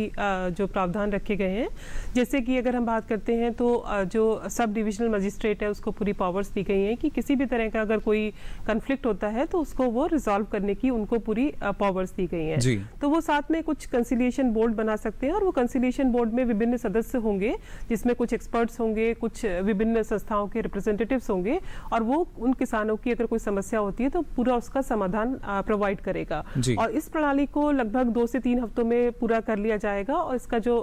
Speaker 3: जो प्रावधान रखे गए हैं, जैसे कि अगर हम बात करते हैं तो जो सब डिविजनल मजिस्ट्रेट है उसको पूरी पावर्स दी गई हैं कि किसी भी तरह का अगर कोई कन्फ्लिक्ट होता है तो उसको वो रिजॉल्व करने की उनको पूरी पावर्स दी गई हैं। तो वो साथ में कुछ कंसिलिएशन बोर्ड बना सकते हैं, और वो कंसिलिएशन बोर्ड में विभिन्न सदस्य होंगे, जिसमें कुछ एक्सपर्ट्स होंगे, कुछ विभिन्न संस्थाओं के रिप्रेजेंटेटिव्स होंगे, और वो उन किसानों की अगर कोई समस्या होती है तो पूरा उसका समाधान प्रोवाइड करेगा। और इस प्रणाली को लगभग 2 से 3 हफ्तों में पूरा कर लिया जाएगा और इसका जो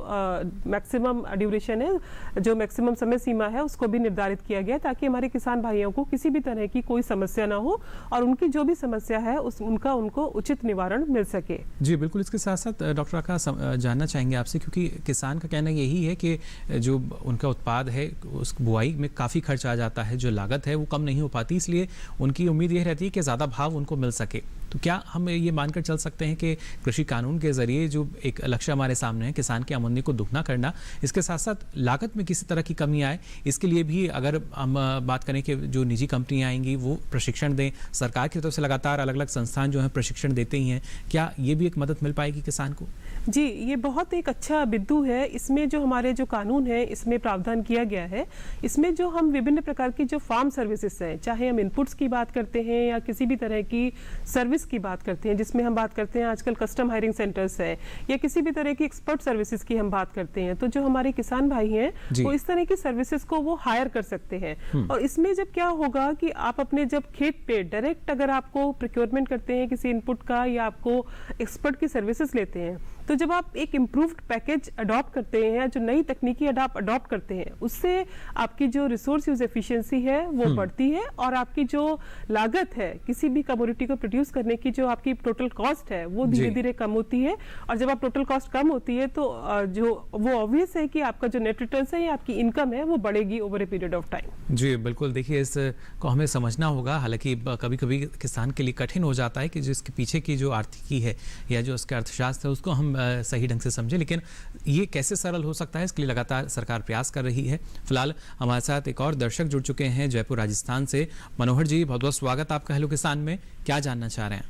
Speaker 3: मैक्सिमम ड्यूरेशन है, जो मैक्सिमम समय सीमा है, उसको भी निर्धारित किया गया ताकि हमारे किसान भाइयों को किसी भी तरह की कोई समस्या ना हो और उनकी जो भी समस्या है उनको उचित निवारण मिल सके।
Speaker 1: जी बिल्कुल। इसके साथ साथ डॉक्टर आकाश जानना चाहेंगे आपसे, क्योंकि किसान का कहना यही है कि जो उनका उत्पाद है उस बुआई में काफ़ी खर्च आ जाता है, जो लागत है वो कम नहीं हो पाती, इसलिए उनकी उम्मीद ये रहती है कि ज़्यादा भाव उनको मिल सके। तो क्या हम ये मानकर चल सकते हैं कि कृषि कानून के जरिए जो एक लक्ष्य हमारे सामने है, किसान की आमदनी को दुगना करना, इसके साथ साथ लागत में किसी तरह की कमी आए, इसके लिए भी अगर हम बात करें कि जो निजी कंपनियां आएंगी वो प्रशिक्षण दें, सरकार की तरफ से लगातार अलग अलग संस्थान जो हैं प्रशिक्षण देते ही हैं, क्या ये भी एक मदद मिल पाएगी किसान को?
Speaker 3: जी, ये बहुत एक अच्छा बिंदु है। इसमें जो हमारे जो कानून है इसमें प्रावधान किया गया है। इसमें जो हम विभिन्न प्रकार की जो फार्म सर्विसेज हैं, चाहे हम इनपुट्स की बात करते हैं या किसी भी तरह की सर्विस की बात करते हैं, जिसमें हम बात करते हैं आजकल कस्टम हायरिंग सेंटर्स है या किसी भी तरह की एक्सपर्ट सर्विसेज की हम बात करते हैं, तो जो हमारे किसान भाई हैं वो इस तरह की सर्विसेज को वो हायर कर सकते हैं। और इसमें जब क्या होगा कि आप अपने जब खेत पे डायरेक्ट अगर आपको प्रोक्योरमेंट करते हैं किसी इनपुट का या आपको एक्सपर्ट की सर्विसेज लेते हैं, तो जब आप एक इम्प्रूव्ड पैकेज अडॉप्ट करते हैं या जो नई तकनीकी अडॉप्ट करते हैं, उससे आपकी जो रिसोर्स यूज एफिशिएंसी है वो बढ़ती है और आपकी जो लागत है किसी भी कमोडिटी को प्रोड्यूस करने की, जो आपकी टोटल कॉस्ट है वो धीरे धीरे कम होती है। और जब आप टोटल कॉस्ट कम होती है तो जो वो ऑब्वियस है कि आपका जो नेट रिटर्न्स है या आपकी इनकम है वो बढ़ेगी over a period of time.
Speaker 1: जी बिल्कुल। देखिए, इसको हमें समझना होगा, हालांकि कभी कभी किसान के लिए कठिन हो जाता है कि जिसके पीछे की जो आर्थिकी है या जो उसका अर्थशास्त्र है उसको हम सही ढंग से समझे, लेकिन ये कैसे सरल हो सकता है इसके लिए लगातार सरकार प्रयास कर रही है। फिलहाल हमारे साथ एक और दर्शक जुड़ चुके हैं जयपुर राजस्थान से। मनोहर जी, बहुत बहुत स्वागत आपका हेलो किसान में। क्या जानना चाह रहे हैं?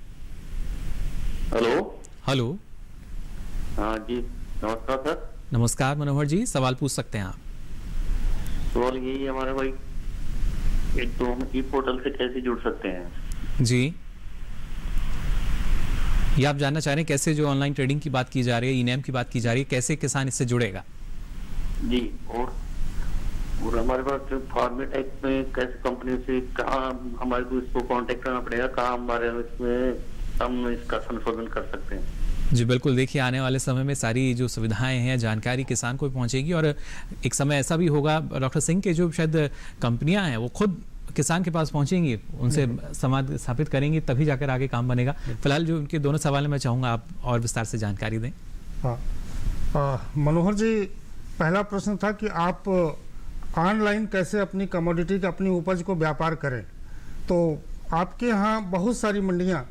Speaker 1: हेलो।
Speaker 13: हाँ जी, नमस्कार सर।
Speaker 1: नमस्कार मनोहर जी, सवाल पूछ सकते हैं आप।
Speaker 13: सवाल यही है हमारे भाई, एक तो हम ई पोर्टल से कैसे जुड़ सकते हैं?
Speaker 1: जी, ये आप जानना चाह रहे हैं कैसे जो ऑनलाइन ट्रेडिंग की बात की जा रही है, ई-नैम की बात की जा रही है, कैसे किसान इससे जुड़ेगा?
Speaker 13: जी, और हमारे पास फार्मे टाइप में कैसे कंपनी से कहाँ हमारे को इसको कांटेक्ट करना पड़ेगा, कहाँ हमारे इसमें हम इसका संशोधन कर सकते हैं?
Speaker 1: जी बिल्कुल। देखिए, आने वाले समय में सारी जो सुविधाएं हैं, जानकारी किसान को पहुंचेगी और एक समय ऐसा भी होगा डॉक्टर सिंह के जो शायद कंपनियां हैं वो खुद किसान के पास पहुंचेंगी, उनसे संवाद स्थापित करेंगी, तभी जाकर आगे काम बनेगा। फिलहाल जो उनके दोनों सवाल मैं चाहूँगा आप और विस्तार से जानकारी दें।
Speaker 2: हाँ, मनोहर जी, पहला प्रश्न था कि आप ऑनलाइन कैसे अपनी कमोडिटी का, अपनी उपज को व्यापार करें। तो आपके यहाँ बहुत सारी मंडियाँ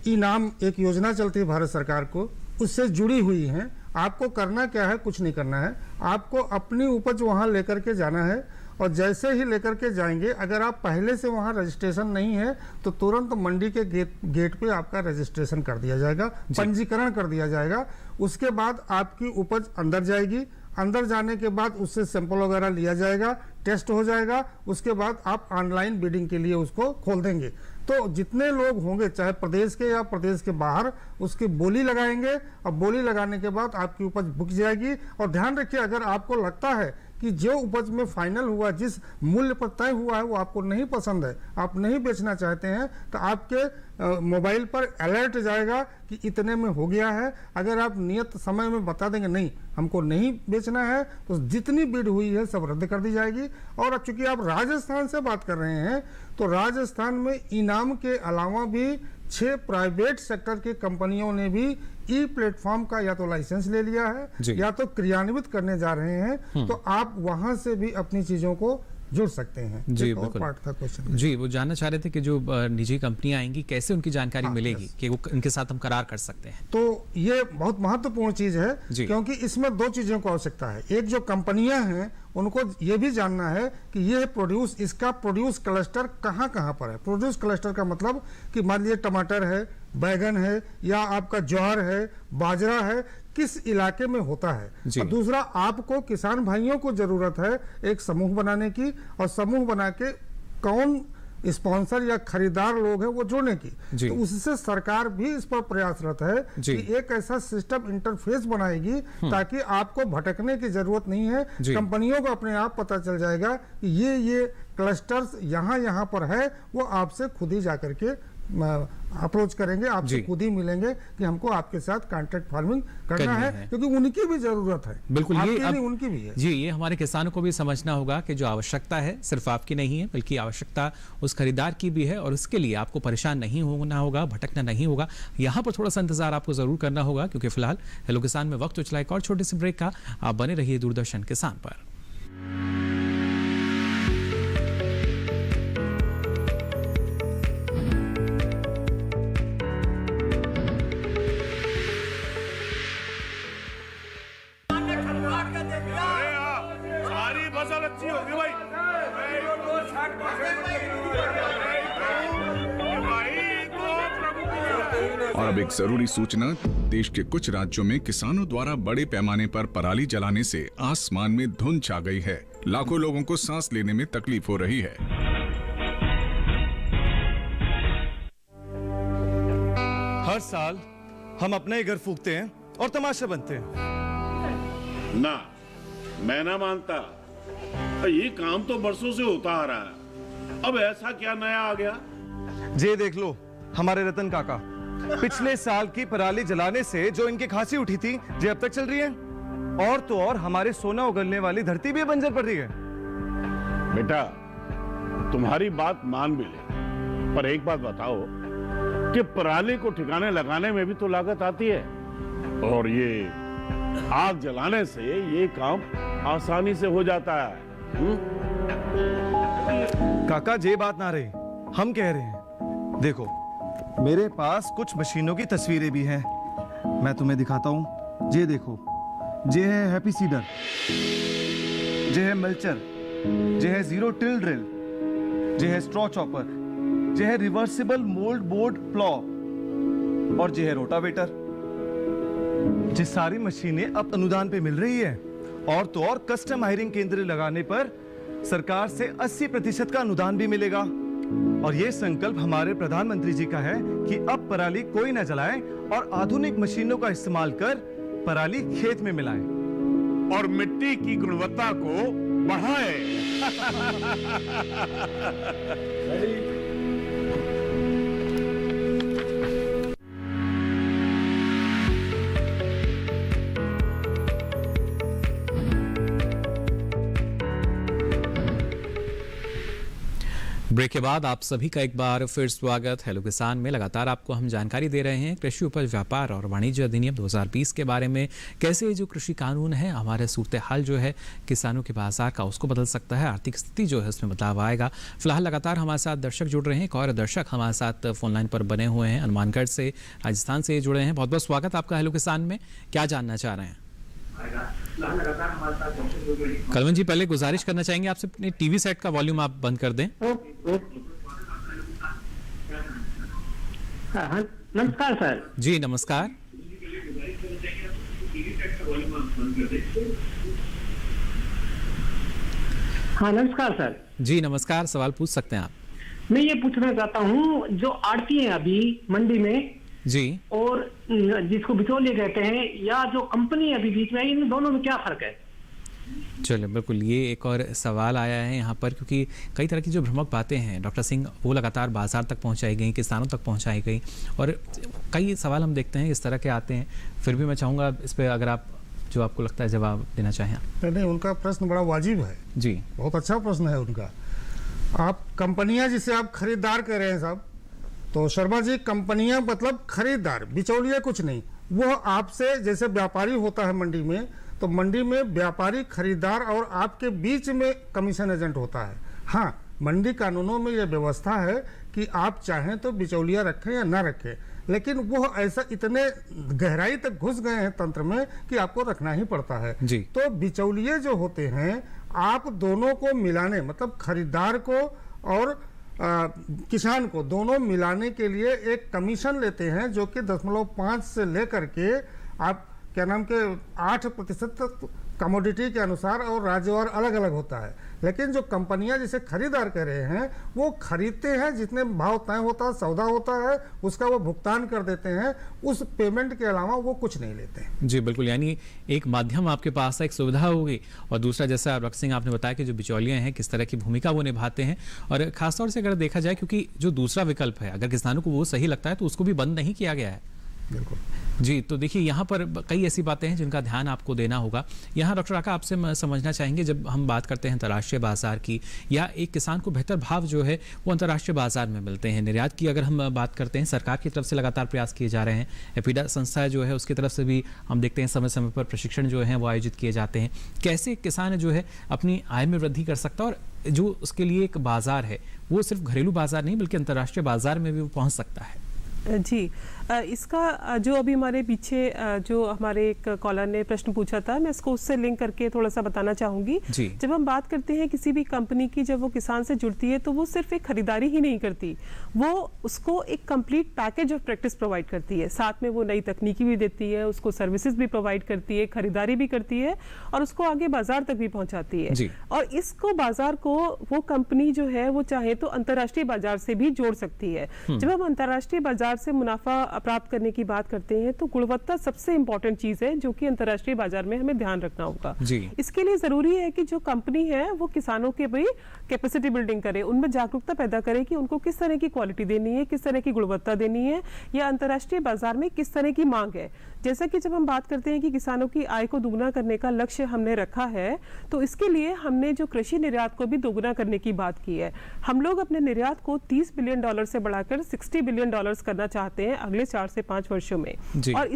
Speaker 2: ई-नाम एक योजना चलती है भारत सरकार को, उससे जुड़ी हुई हैं। आपको करना क्या है? कुछ नहीं करना है, आपको अपनी उपज वहाँ लेकर के जाना है और जैसे ही लेकर के जाएंगे, अगर आप पहले से वहाँ रजिस्ट्रेशन नहीं है तो तुरंत मंडी के गेट पे आपका रजिस्ट्रेशन कर दिया जाएगा, पंजीकरण कर दिया जाएगा। उसके बाद आपकी उपज अंदर जाएगी, अंदर जाने के बाद उससे सैंपल वगैरह लिया जाएगा, टेस्ट हो जाएगा, उसके बाद आप ऑनलाइन बिडिंग के लिए उसको खोल देंगे। तो जितने लोग होंगे, चाहे प्रदेश के या प्रदेश के बाहर, उसकी बोली लगाएंगे और बोली लगाने के बाद आपकी उपज बिक जाएगी। और ध्यान रखिए, अगर आपको लगता है कि जो उपज में फाइनल हुआ, जिस मूल्य पर तय हुआ है, वो आपको नहीं पसंद है, आप नहीं बेचना चाहते हैं, तो आपके मोबाइल पर अलर्ट जाएगा कि इतने में हो गया है। अगर आप नियत समय में बता देंगे नहीं हमको नहीं बेचना है, तो जितनी बिड हुई है सब रद्द कर दी जाएगी। और अब चूंकि आप राजस्थान से बात कर रहे हैं, तो राजस्थान में ई-नाम के अलावा भी 6 प्राइवेट सेक्टर की कंपनियों ने भी ई प्लेटफॉर्म का या तो लाइसेंस ले लिया है या तो क्रियान्वित करने जा रहे हैं। तो आप वहां से भी अपनी चीजों को जुड़ सकते हैं।
Speaker 1: जी बिल्कुल। पार्ट था क्वेश्चन। जी, वो जानना चाह रहे थे कि जो निजी कंपनियां आएंगी कैसे उनकी जानकारी मिलेगी कि वो इनके साथ हम करार कर सकते हैं।
Speaker 2: तो ये बहुत महत्वपूर्ण चीज है, क्योंकि इसमें 2 चीजों की आवश्यकता है। एक, जो कंपनियां हैं उनको ये भी जानना है कि ये इसका प्रोड्यूस क्लस्टर कहाँ कहाँ पर है। प्रोड्यूस क्लस्टर का मतलब कि मान लीजिए टमाटर है, बैगन है या आपका ज्वार है, बाजरा है, किस इलाके में होता है। और दूसरा, आपको किसान भाइयों को जरूरत है एक समूह बनाने की, और समूह बना के कौन स्पॉन्सर या खरीदार लोग हैं वो जोड़ने की। तो उससे सरकार भी इस पर प्रयासरत है कि एक ऐसा सिस्टम इंटरफेस बनाएगी ताकि आपको भटकने की जरूरत नहीं है। कंपनियों को अपने आप पता चल जाएगा कि ये क्लस्टर्स यहाँ पर है, वो आपसे खुद ही जाकर के अप्रोच करेंगे, आपसे खुद ही मिलेंगे कि हमको आपके साथ कॉन्ट्रैक्ट फार्मिंग करना है, क्योंकि उनकी भी जरूरत है।
Speaker 1: बिल्कुल, ये
Speaker 2: भी उनकी भी है
Speaker 1: जी। ये हमारे किसानों को भी समझना होगा कि जो आवश्यकता है सिर्फ आपकी नहीं है, बल्कि आवश्यकता उस खरीदार की भी है, और उसके लिए आपको परेशान नहीं होना होगा, भटकना नहीं होगा। यहाँ पर थोड़ा सा इंतजार आपको जरूर करना होगा, क्योंकि फिलहाल हेलो किसान में वक्त चला एक और छोटे से ब्रेक का। आप बने रहिए दूरदर्शन किसान पर।
Speaker 15: और अब एक जरूरी सूचना, देश के कुछ राज्यों में किसानों द्वारा बड़े पैमाने पर पराली जलाने से आसमान में धुंध छा गई है। लाखों लोगों को सांस लेने में तकलीफ हो रही है।
Speaker 10: हर साल हम अपने घर फूकते हैं और तमाशे बनते हैं।
Speaker 8: ना, मैं ना मानता। ये काम तो बरसों से होता आ रहा है, अब ऐसा क्या नया आ गया?
Speaker 10: जे देख लो हमारे रतन काका, पिछले साल की पराली जलाने से जो इनकी खांसी उठी थी, जे अब तक चल रही है। और तो और हमारे सोना उगलने वाली धरती भी बंजर पड़ रही है।
Speaker 8: बेटा, तुम्हारी बात मान भी ले, पर एक बात बताओ कि पराली को ठिकाने लगाने में भी तो लागत आती है, और ये आग जलाने से ये काम आसानी से हो जाता है।
Speaker 10: काका, जे बात ना रही, हम कह रहे हैं। देखो, मेरे पास कुछ मशीनों की तस्वीरें भी हैं, मैं तुम्हें दिखाता हूं। जे देखो, जे है हैप्पी सीडर, जे है मल्चर, जे है जीरो टिल ड्रिल, जे है स्ट्रॉ चॉपर, जे है रिवर्सिबल मोल्ड बोर्ड प्लॉ, और जे है रोटावेटर। ये सारी मशीनें अब अनुदान पे मिल रही है, और तो और कस्टम हायरिंग केंद्र लगाने पर सरकार से 80% का अनुदान भी मिलेगा। और ये संकल्प हमारे प्रधानमंत्री जी का है कि अब पराली कोई न जलाए और आधुनिक मशीनों का इस्तेमाल कर पराली खेत में मिलाएं
Speaker 8: और मिट्टी की गुणवत्ता को बढ़ाएं।
Speaker 1: ब्रेक के बाद आप सभी का एक बार फिर स्वागत। हेलो किसान में लगातार आपको हम जानकारी दे रहे हैं कृषि उपज व्यापार और वाणिज्य अधिनियम 2020 के बारे में, कैसे जो कृषि कानून है हमारे सूरत हाल जो है किसानों के बाजार का उसको बदल सकता है, आर्थिक स्थिति जो है उसमें बदलाव आएगा। फिलहाल लगातार हमारे साथ दर्शक जुड़ रहे हैं। एक और दर्शक हमारे साथ फोन लाइन पर बने हुए हैं, हनुमानगढ़ से, राजस्थान से जुड़े हैं। बहुत बहुत स्वागत आपका हेलो किसान में। क्या जानना चाह रहे हैं? कलवन जी, पहले गुजारिश करना चाहेंगे आपसे, अपने टीवी सेट का वॉल्यूम आप बंद कर दें।
Speaker 6: नमस्कार सर।
Speaker 1: जी नमस्कार।
Speaker 6: हाँ नमस्कार सर।
Speaker 1: जी नमस्कार, सवाल पूछ सकते हैं आप।
Speaker 6: मैं ये पूछना चाहता हूँ, जो आड़ती है अभी मंडी में
Speaker 1: जी, और
Speaker 6: जिसको बिचौलिए कहते हैं, या जो कंपनी अभी बीच में, इन दोनों में क्या फर्क है?
Speaker 1: चलो बिल्कुल, ये एक और सवाल आया है यहाँ पर, क्योंकि कई तरह की जो भ्रामक बातें हैं डॉक्टर सिंह वो लगातार बाजार तक पहुँचाई गई, किसानों तक पहुँचाई गई, और कई सवाल हम देखते हैं इस तरह के आते हैं। फिर भी मैं चाहूँगा इस पर अगर आप जो आपको लगता है जवाब देना चाहें।
Speaker 2: नहीं, उनका प्रश्न बड़ा वाजिब है
Speaker 1: जी,
Speaker 2: बहुत अच्छा प्रश्न है उनका। आप कंपनियां जिसे आप खरीदार कह रहे हैं साहब, तो शर्मा जी, कंपनियां मतलब खरीदार, बिचौलिया कुछ नहीं। वो आपसे, जैसे व्यापारी होता है मंडी में, तो मंडी में व्यापारी खरीदार और आपके बीच में कमीशन एजेंट होता है। हाँ, मंडी कानूनों में यह व्यवस्था है कि आप चाहें तो बिचौलिया रखें या ना रखें, लेकिन वो ऐसा इतने गहराई तक घुस गए हैं तंत्र में कि आपको रखना ही पड़ता है
Speaker 1: जी।
Speaker 2: तो बिचौलिए जो होते हैं, आप दोनों को मिलाने, मतलब खरीदार को और किसान को दोनों मिलाने के लिए एक कमीशन लेते हैं, जो कि 0.5 से लेकर के आप क्या नाम के 8% कमोडिटी के अनुसार और राज्यवार अलग अलग होता है। लेकिन जो कंपनियां जिसे खरीदार कह रहे हैं वो खरीदते हैं, जितने भाव तय होता है, सौदा होता है, उसका वो भुगतान कर देते हैं, उस पेमेंट के अलावा वो कुछ नहीं लेते हैं।
Speaker 1: जी बिल्कुल, यानी एक माध्यम आपके पास एक सुविधा होगी, और दूसरा जैसा डॉक्टर सिंह आपने बताया कि जो बिचौलिए हैं किस तरह की भूमिका वो निभाते हैं। और खासतौर से अगर देखा जाए, क्योंकि जो दूसरा विकल्प है अगर किसानों को वो सही लगता है तो उसको भी बंद नहीं किया गया है।
Speaker 2: बिल्कुल
Speaker 1: जी, तो देखिए यहाँ पर कई ऐसी बातें हैं जिनका ध्यान आपको देना होगा। यहाँ डॉक्टर आका आपसे समझना चाहेंगे, जब हम बात करते हैं अंतर्राष्ट्रीय बाजार की, या एक किसान को बेहतर भाव जो है वो अंतर्राष्ट्रीय बाजार में मिलते हैं, निर्यात की अगर हम बात करते हैं, सरकार की तरफ से लगातार प्रयास किए जा रहे हैं, एफिडा संस्था जो है उसकी तरफ से भी हम देखते हैं समय समय पर प्रशिक्षण जो है वो आयोजित किए जाते हैं। कैसे किसान जो है अपनी आय में वृद्धि कर सकता है, और जो उसके लिए एक बाजार है वो सिर्फ घरेलू बाजार नहीं बल्कि अंतर्राष्ट्रीय बाजार में भी वो पहुँच सकता है?
Speaker 3: जी, इसका जो अभी हमारे पीछे जो हमारे एक कॉलर ने प्रश्न पूछा था, मैं इसको उससे लिंक करके थोड़ा सा बताना चाहूँगी। जब हम बात करते हैं किसी भी कंपनी की, जब वो किसान से जुड़ती है तो वो सिर्फ एक खरीदारी ही नहीं करती, वो उसको एक complete package of practice provide करती है। साथ में वो नई तकनीकी भी देती है, उसको सर्विसेज भी प्रोवाइड करती है, खरीदारी भी करती है, और उसको आगे बाजार तक भी पहुँचाती है। और इसको बाजार को वो कंपनी जो है वो चाहे तो अंतर्राष्ट्रीय बाजार से भी जोड़ सकती है। जब हम अंतर्राष्ट्रीय बाजार से मुनाफा प्राप्त करने की बात करते हैं तो गुणवत्ता सबसे इंपॉर्टेंट चीज है जो कि अंतर्राष्ट्रीय बाजार में हमें ध्यान रखना होगा। इसके लिए जरूरी है कि जो कंपनी है वो किसानों के भी कैपेसिटी बिल्डिंग करे, उनमें जागरूकता पैदा करे कि उनको किस तरह की क्वालिटी देनी है, किस तरह की गुणवत्ता देनी है, या अंतर्राष्ट्रीय बाजार में किस तरह की मांग है। जैसा कि जब हम बात करते हैं कि किसानों की आय को दुगना करने का लक्ष्य हमने रखा है, तो इसके लिए हमने जो कृषि निर्यात को भी दोगुना करने की बात की है। हम लोग अपने निर्यात को $30 बिलियन से बढ़ाकर $60 बिलियन करना चाहते हैं अगले 4 से 5 वर्षों में, और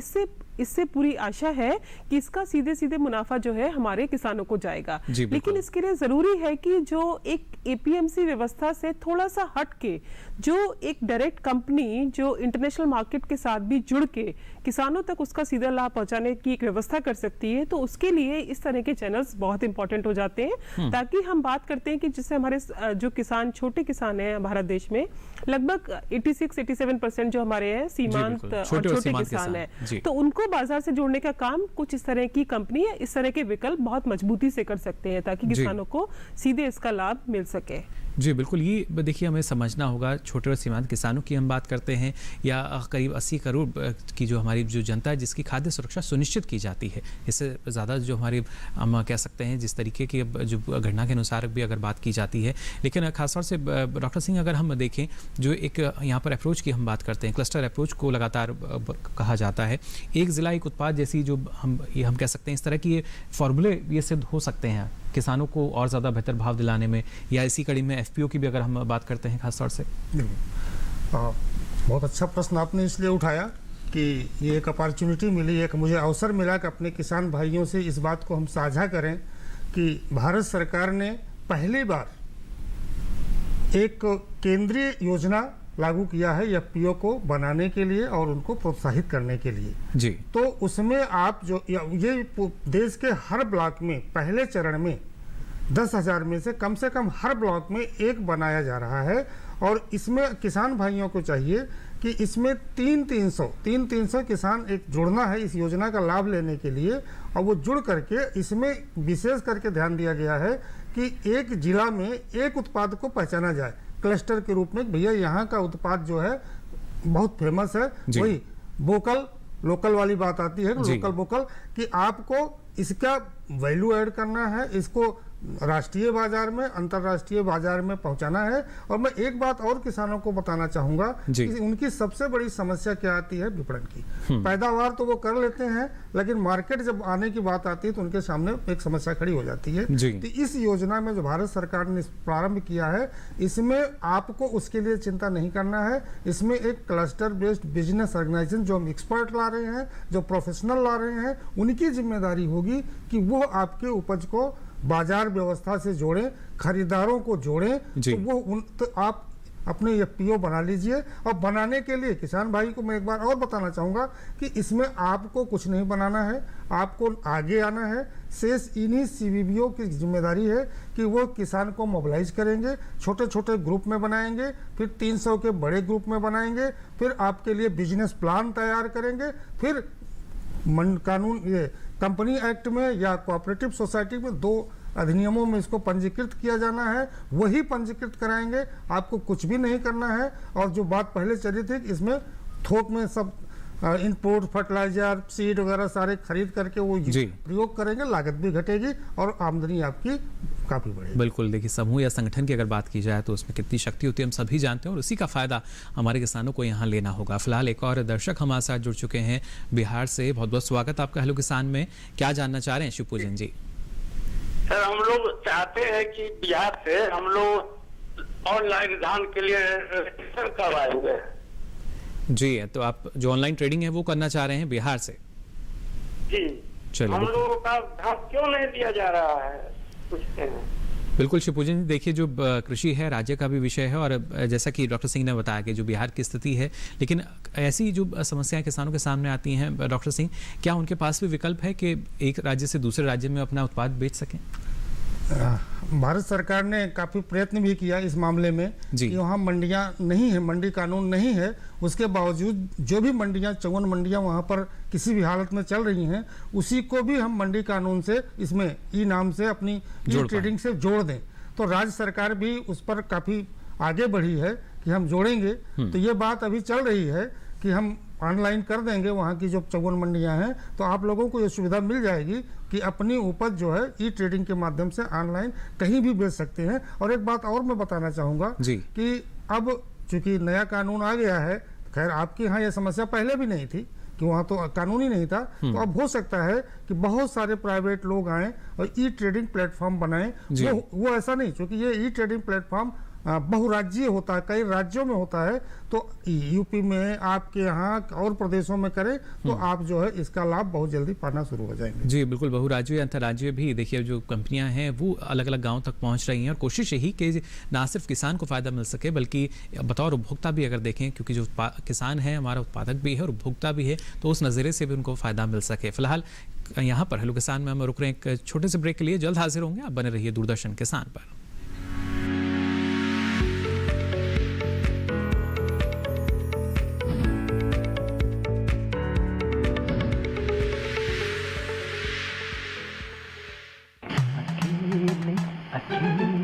Speaker 3: इससे पूरी आशा है कि इसका सीधे सीधे मुनाफा जो है हमारे किसानों को जाएगा। लेकिन इसके लिए जरूरी है कि जो एक एपीएमसी व्यवस्था से थोड़ा सा हट के जो एक डायरेक्ट कंपनी जो इंटरनेशनल मार्केट के साथ भी जुड़ के किसानों तक उसका सीधा लाभ पहुंचाने की एक व्यवस्था कर सकती है, तो उसके लिए इस तरह के चैनल्स बहुत इंपॉर्टेंट हो जाते हैं। ताकि हम बात करते हैं कि जिससे हमारे जो किसान, छोटे किसान हैं भारत देश में, लगभग 86-87% जो हमारे हैं सीमांत और छोटे किसान हैं, तो उनको बाजार से जोड़ने का काम कुछ इस तरह की कंपनी है, इस तरह के विकल्प बहुत मजबूती से कर सकते हैं ताकि किसानों को सीधे इसका लाभ मिल सके।
Speaker 1: जी बिल्कुल, ये देखिए हमें समझना होगा, छोटे और सीमांत किसानों की हम बात करते हैं, या करीब 80 करोड़ की जो हमारी जो जनता है जिसकी खाद्य सुरक्षा सुनिश्चित की जाती है। इससे ज़्यादा जो हमारी हम कह सकते हैं जिस तरीके की जो घटना के अनुसार भी अगर बात की जाती है। लेकिन खासतौर से डॉक्टर सिंह अगर हम देखें, जो एक यहाँ पर अप्रोच की हम बात करते हैं, क्लस्टर अप्रोच को लगातार कहा जाता है, एक ज़िला एक उत्पाद जैसी जो हम कह सकते हैं, इस तरह की ये फॉर्मूले ये सिद्ध हो सकते हैं किसानों को और ज़्यादा बेहतर भाव दिलाने में, या इसी कड़ी में एफपीओ की भी अगर हम बात करते हैं खासतौर से।
Speaker 2: बहुत अच्छा प्रश्न आपने इसलिए उठाया कि ये एक अपॉर्चुनिटी मिली, एक मुझे अवसर मिला कि अपने किसान भाइयों से इस बात को हम साझा करें कि भारत सरकार ने पहली बार एक केंद्रीय योजना लागू किया है एफपीओ को बनाने के लिए और उनको प्रोत्साहित करने के लिए।
Speaker 1: जी,
Speaker 2: तो उसमें आप जो ये देश के हर ब्लॉक में पहले चरण में 10,000 में से कम हर ब्लॉक में एक बनाया जा रहा है, और इसमें किसान भाइयों को चाहिए कि इसमें 300 किसान एक जुड़ना है इस योजना का लाभ लेने के लिए, और वो जुड़ करके इसमें विशेष करके ध्यान दिया गया है कि एक जिला में एक उत्पाद को पहचाना जाए क्लस्टर के रूप में। भैया यहाँ का उत्पाद जो है बहुत फेमस है, वही वोकल लोकल वाली बात आती है, लोकल वोकल, कि आपको इसका वैल्यू ऐड करना है, इसको राष्ट्रीय बाजार में, अंतर्राष्ट्रीय बाजार में पहुंचाना है। और मैं एक बात और किसानों को बताना चाहूंगा कि उनकी सबसे बड़ी समस्या क्या आती है, विपणन की। पैदावार तो वो कर लेते हैं, लेकिन मार्केट जब आने की बात आती है तो उनके सामने एक समस्या खड़ी हो जाती है। तो इस योजना में जो भारत सरकार ने प्रारंभ किया है, इसमें आपको उसके लिए चिंता नहीं करना है। इसमें एक क्लस्टर बेस्ड बिजनेस ऑर्गेनाइजेशन जो हम एक्सपर्ट ला रहे हैं, जो प्रोफेशनल ला रहे हैं, उनकी जिम्मेदारी होगी कि वो आपके उपज को बाजार व्यवस्था से जोड़ें, खरीदारों को जोड़ें। तो आप अपने एफपीओ बना लीजिए। और बनाने के लिए किसान भाई को मैं एक बार और बताना चाहूँगा कि इसमें आपको कुछ नहीं बनाना है, आपको आगे आना है। शेष इन्हीं सीबीबीओ की जिम्मेदारी है कि वो किसान को मोबिलाइज करेंगे, छोटे छोटे ग्रुप में बनाएंगे, फिर 300 के बड़े ग्रुप में बनाएंगे, फिर आपके लिए बिजनेस प्लान तैयार करेंगे, फिर कानून ये कंपनी एक्ट में या कोऑपरेटिव सोसाइटी में 2 अधिनियमों में इसको पंजीकृत किया जाना है, वही पंजीकृत कराएंगे, आपको कुछ भी नहीं करना है। और जो बात पहले चली थी, इसमें थोक में सब इनपुट फर्टिलाइजर सीड वगैरह सारे खरीद करके वो प्रयोग करेंगे, लागत भी घटेगी और आमदनी आपकी काफी बढ़ेगी।
Speaker 1: बिल्कुल, देखिए समूह या संगठन की अगर बात की जाए तो उसमें कितनी शक्ति होती है हम सभी जानते हैं और उसी का फायदा हमारे किसानों को यहाँ लेना होगा। फिलहाल एक और दर्शक हमारे साथ जुड़ चुके हैं बिहार से। बहुत बहुत स्वागत आपका हेलो किसान में। क्या जानना चाह रहे हैं शिवपूजन जी?
Speaker 16: सर, हम लोग चाहते हैं कि बिहार से हम लोग ऑनलाइन धान के लिए रजिस्टर करवाएंगे।
Speaker 1: जी, तो आप जो ऑनलाइन ट्रेडिंग है वो करना चाह रहे हैं बिहार से?
Speaker 16: जी।
Speaker 1: चलिए,
Speaker 16: हम लोगों का धान क्यों नहीं दिया जा रहा है, पूछते हैं।
Speaker 1: बिल्कुल शिवपूजन जी, देखिए जो कृषि है राज्य का भी विषय है और जैसा कि डॉक्टर सिंह ने बताया कि जो बिहार की स्थिति है, लेकिन ऐसी जो समस्याएं किसानों के सामने आती हैं डॉक्टर सिंह, क्या उनके पास भी विकल्प है कि एक राज्य से दूसरे राज्य में अपना उत्पाद बेच सकें?
Speaker 2: भारत सरकार ने काफ़ी प्रयत्न भी किया इस मामले में कि वहाँ मंडियाँ नहीं है, मंडी कानून नहीं है, उसके बावजूद जो भी मंडियाँ 54 मंडियाँ वहाँ पर किसी भी हालत में चल रही हैं, उसी को भी हम मंडी कानून से इसमें ई नाम से अपनी ई ट्रेडिंग से जोड़ दें। तो राज्य सरकार भी उस पर काफ़ी आगे बढ़ी है कि हम जोड़ेंगे। तो ये बात अभी चल रही है कि हम ऑनलाइन कर देंगे वहाँ की जो 54 मंडियाँ हैं, तो आप लोगों को ये सुविधा मिल जाएगी कि अपनी उपज जो है ई ट्रेडिंग के माध्यम से ऑनलाइन कहीं भी बेच सकते हैं। और एक बात और मैं बताना चाहूँगा कि अब चूंकि नया कानून आ गया है, खैर आपके यहाँ ये समस्या पहले भी नहीं थी कि वहाँ तो कानून ही नहीं था, तो अब हो सकता है कि बहुत सारे प्राइवेट लोग आएँ और ई ट्रेडिंग प्लेटफॉर्म बनाएं। वो ऐसा नहीं, क्योंकि ये ई ट्रेडिंग प्लेटफॉर्म बहुराज्यीय होता है, कई राज्यों में होता है, तो यूपी में आपके यहाँ और प्रदेशों में करें तो आप जो है इसका लाभ बहुत जल्दी पाना शुरू हो जाएंगे।
Speaker 1: जी बिल्कुल, बहुराज्यीय अंतर्राज्यीय भी देखिए जो कंपनियां हैं वो अलग अलग गांव तक पहुंच रही हैं और कोशिश यही कि ना सिर्फ किसान को फायदा मिल सके बल्कि बतौर उपभोक्ता भी अगर देखें, क्योंकि जो किसान है हमारा उत्पादक भी है और उपभोक्ता भी है, तो उस नज़रिए से भी उनको फायदा मिल सके। फिलहाल यहाँ पर हेलो किसान में हम रुक रहे हैं एक छोटे से ब्रेक के लिए, जल्द हाजिर होंगे। आप बने रहिए दूरदर्शन किसान पर।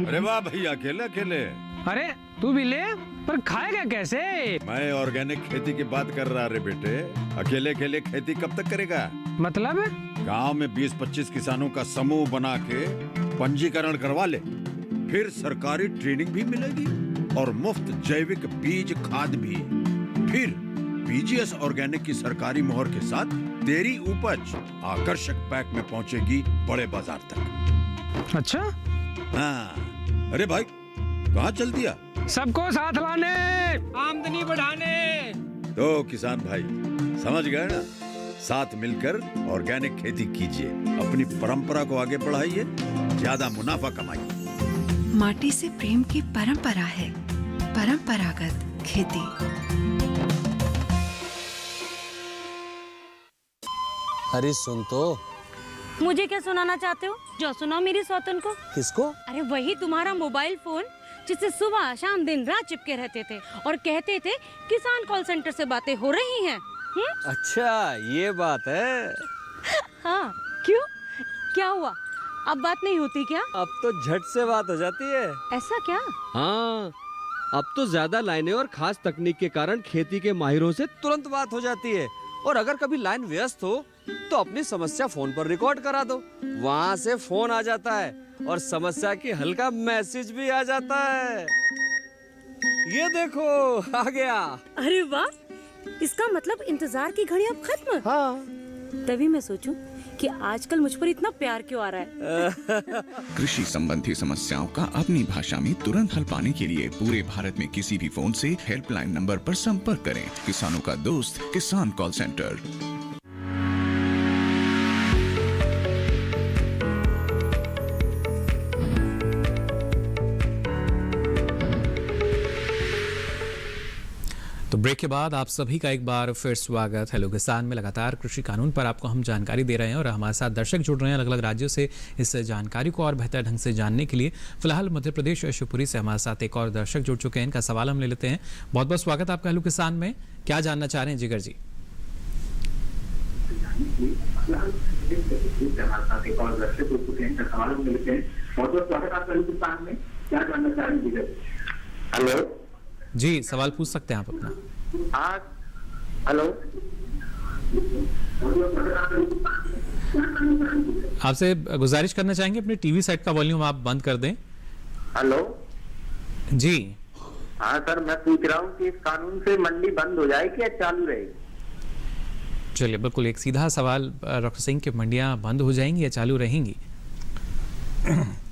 Speaker 17: अरे वाह भैया, अकेले अकेले।
Speaker 18: अरे तू भी ले, पर खाएगा कैसे?
Speaker 17: मैं ऑर्गेनिक खेती की बात कर रहा रे बेटे। अकेले अकेले खेती कब तक करेगा?
Speaker 18: मतलब
Speaker 17: गांव में 20-25 किसानों का समूह बना के पंजीकरण करवा ले, फिर सरकारी ट्रेनिंग भी मिलेगी और मुफ्त जैविक बीज खाद भी। फिर बीजीएस ऑर्गेनिक की सरकारी मोहर के साथ तेरी उपज आकर्षक पैक में पहुंचेगी बड़े बाजार तक।
Speaker 18: अच्छा?
Speaker 17: हाँ। अरे भाई कहाँ चल दिया?
Speaker 18: सबको साथ लाने, आमदनी बढ़ाने।
Speaker 17: तो किसान भाई समझ गए ना, साथ मिलकर ऑर्गेनिक खेती कीजिए, अपनी परंपरा को आगे बढ़ाइए, ज्यादा मुनाफा कमाइए।
Speaker 19: माटी से प्रेम की परंपरा है परंपरागत खेती।
Speaker 7: अरे सुन तो।
Speaker 20: मुझे क्या सुनाना चाहते हो? जो सुनाओ मेरी सौतन को।
Speaker 7: किसको?
Speaker 20: अरे वही तुम्हारा मोबाइल फोन जिससे सुबह शाम दिन रात चिपके रहते थे और कहते थे किसान कॉल सेंटर से बातें हो रही हैं।
Speaker 7: अच्छा ये बात है।
Speaker 20: हाँ क्यों, क्या हुआ? अब बात नहीं होती क्या?
Speaker 7: अब तो झट से बात हो जाती है।
Speaker 20: ऐसा क्या?
Speaker 7: हाँ, अब तो ज्यादा लाइनें और खास तकनीक के कारण खेती के माहिरों से तुरंत बात हो जाती है। और अगर कभी लाइन व्यस्त हो तो अपनी समस्या फोन पर रिकॉर्ड करा दो, वहाँ से फोन आ जाता है और समस्या की हल का मैसेज भी आ जाता है। ये देखो आ गया।
Speaker 20: अरे वाह, इसका मतलब इंतजार की घड़ी अब खत्म।
Speaker 7: हाँ।
Speaker 20: तभी मैं सोचूं कि आजकल मुझ पर इतना प्यार क्यों आ रहा है।
Speaker 15: कृषि संबंधी समस्याओं का अपनी भाषा में तुरंत हल पाने के लिए पूरे भारत में किसी भी फोन से हेल्पलाइन नंबर पर संपर्क करें। किसानों का दोस्त किसान कॉल सेंटर।
Speaker 1: तो ब्रेक के बाद आप सभी का एक बार फिर स्वागत। हेलो किसान में लगातार कृषि कानून पर आपको हम जानकारी दे रहे हैं और हमारे साथ दर्शक जुड़ रहे हैं अलग अलग राज्यों से इस जानकारी को और बेहतर ढंग से जानने के लिए। फिलहाल मध्य प्रदेश शिवपुरी से हमारे साथ एक और दर्शक जुड़ चुके हैं, इनका सवाल हम ले लेते हैं। बहुत बहुत स्वागत आपका हेलो किसान में। क्या जानना चाह रहे हैं जिगर जी?
Speaker 13: हेलो
Speaker 1: जी, सवाल पूछ सकते हैं आप अपना।
Speaker 13: हेलो,
Speaker 1: आपसे गुजारिश करना चाहेंगे अपने टीवी सेट का वॉल्यूम आप बंद कर दें।
Speaker 13: हेलो
Speaker 1: जी
Speaker 13: हाँ सर, मैं पूछ रहा हूँ कि इस कानून से मंडी बंद हो जाएगी या चालू रहेगी?
Speaker 1: चलिए, बिल्कुल एक सीधा सवाल डॉक्टर सिंह कि मंडियां बंद हो जाएंगी या चालू रहेंगी?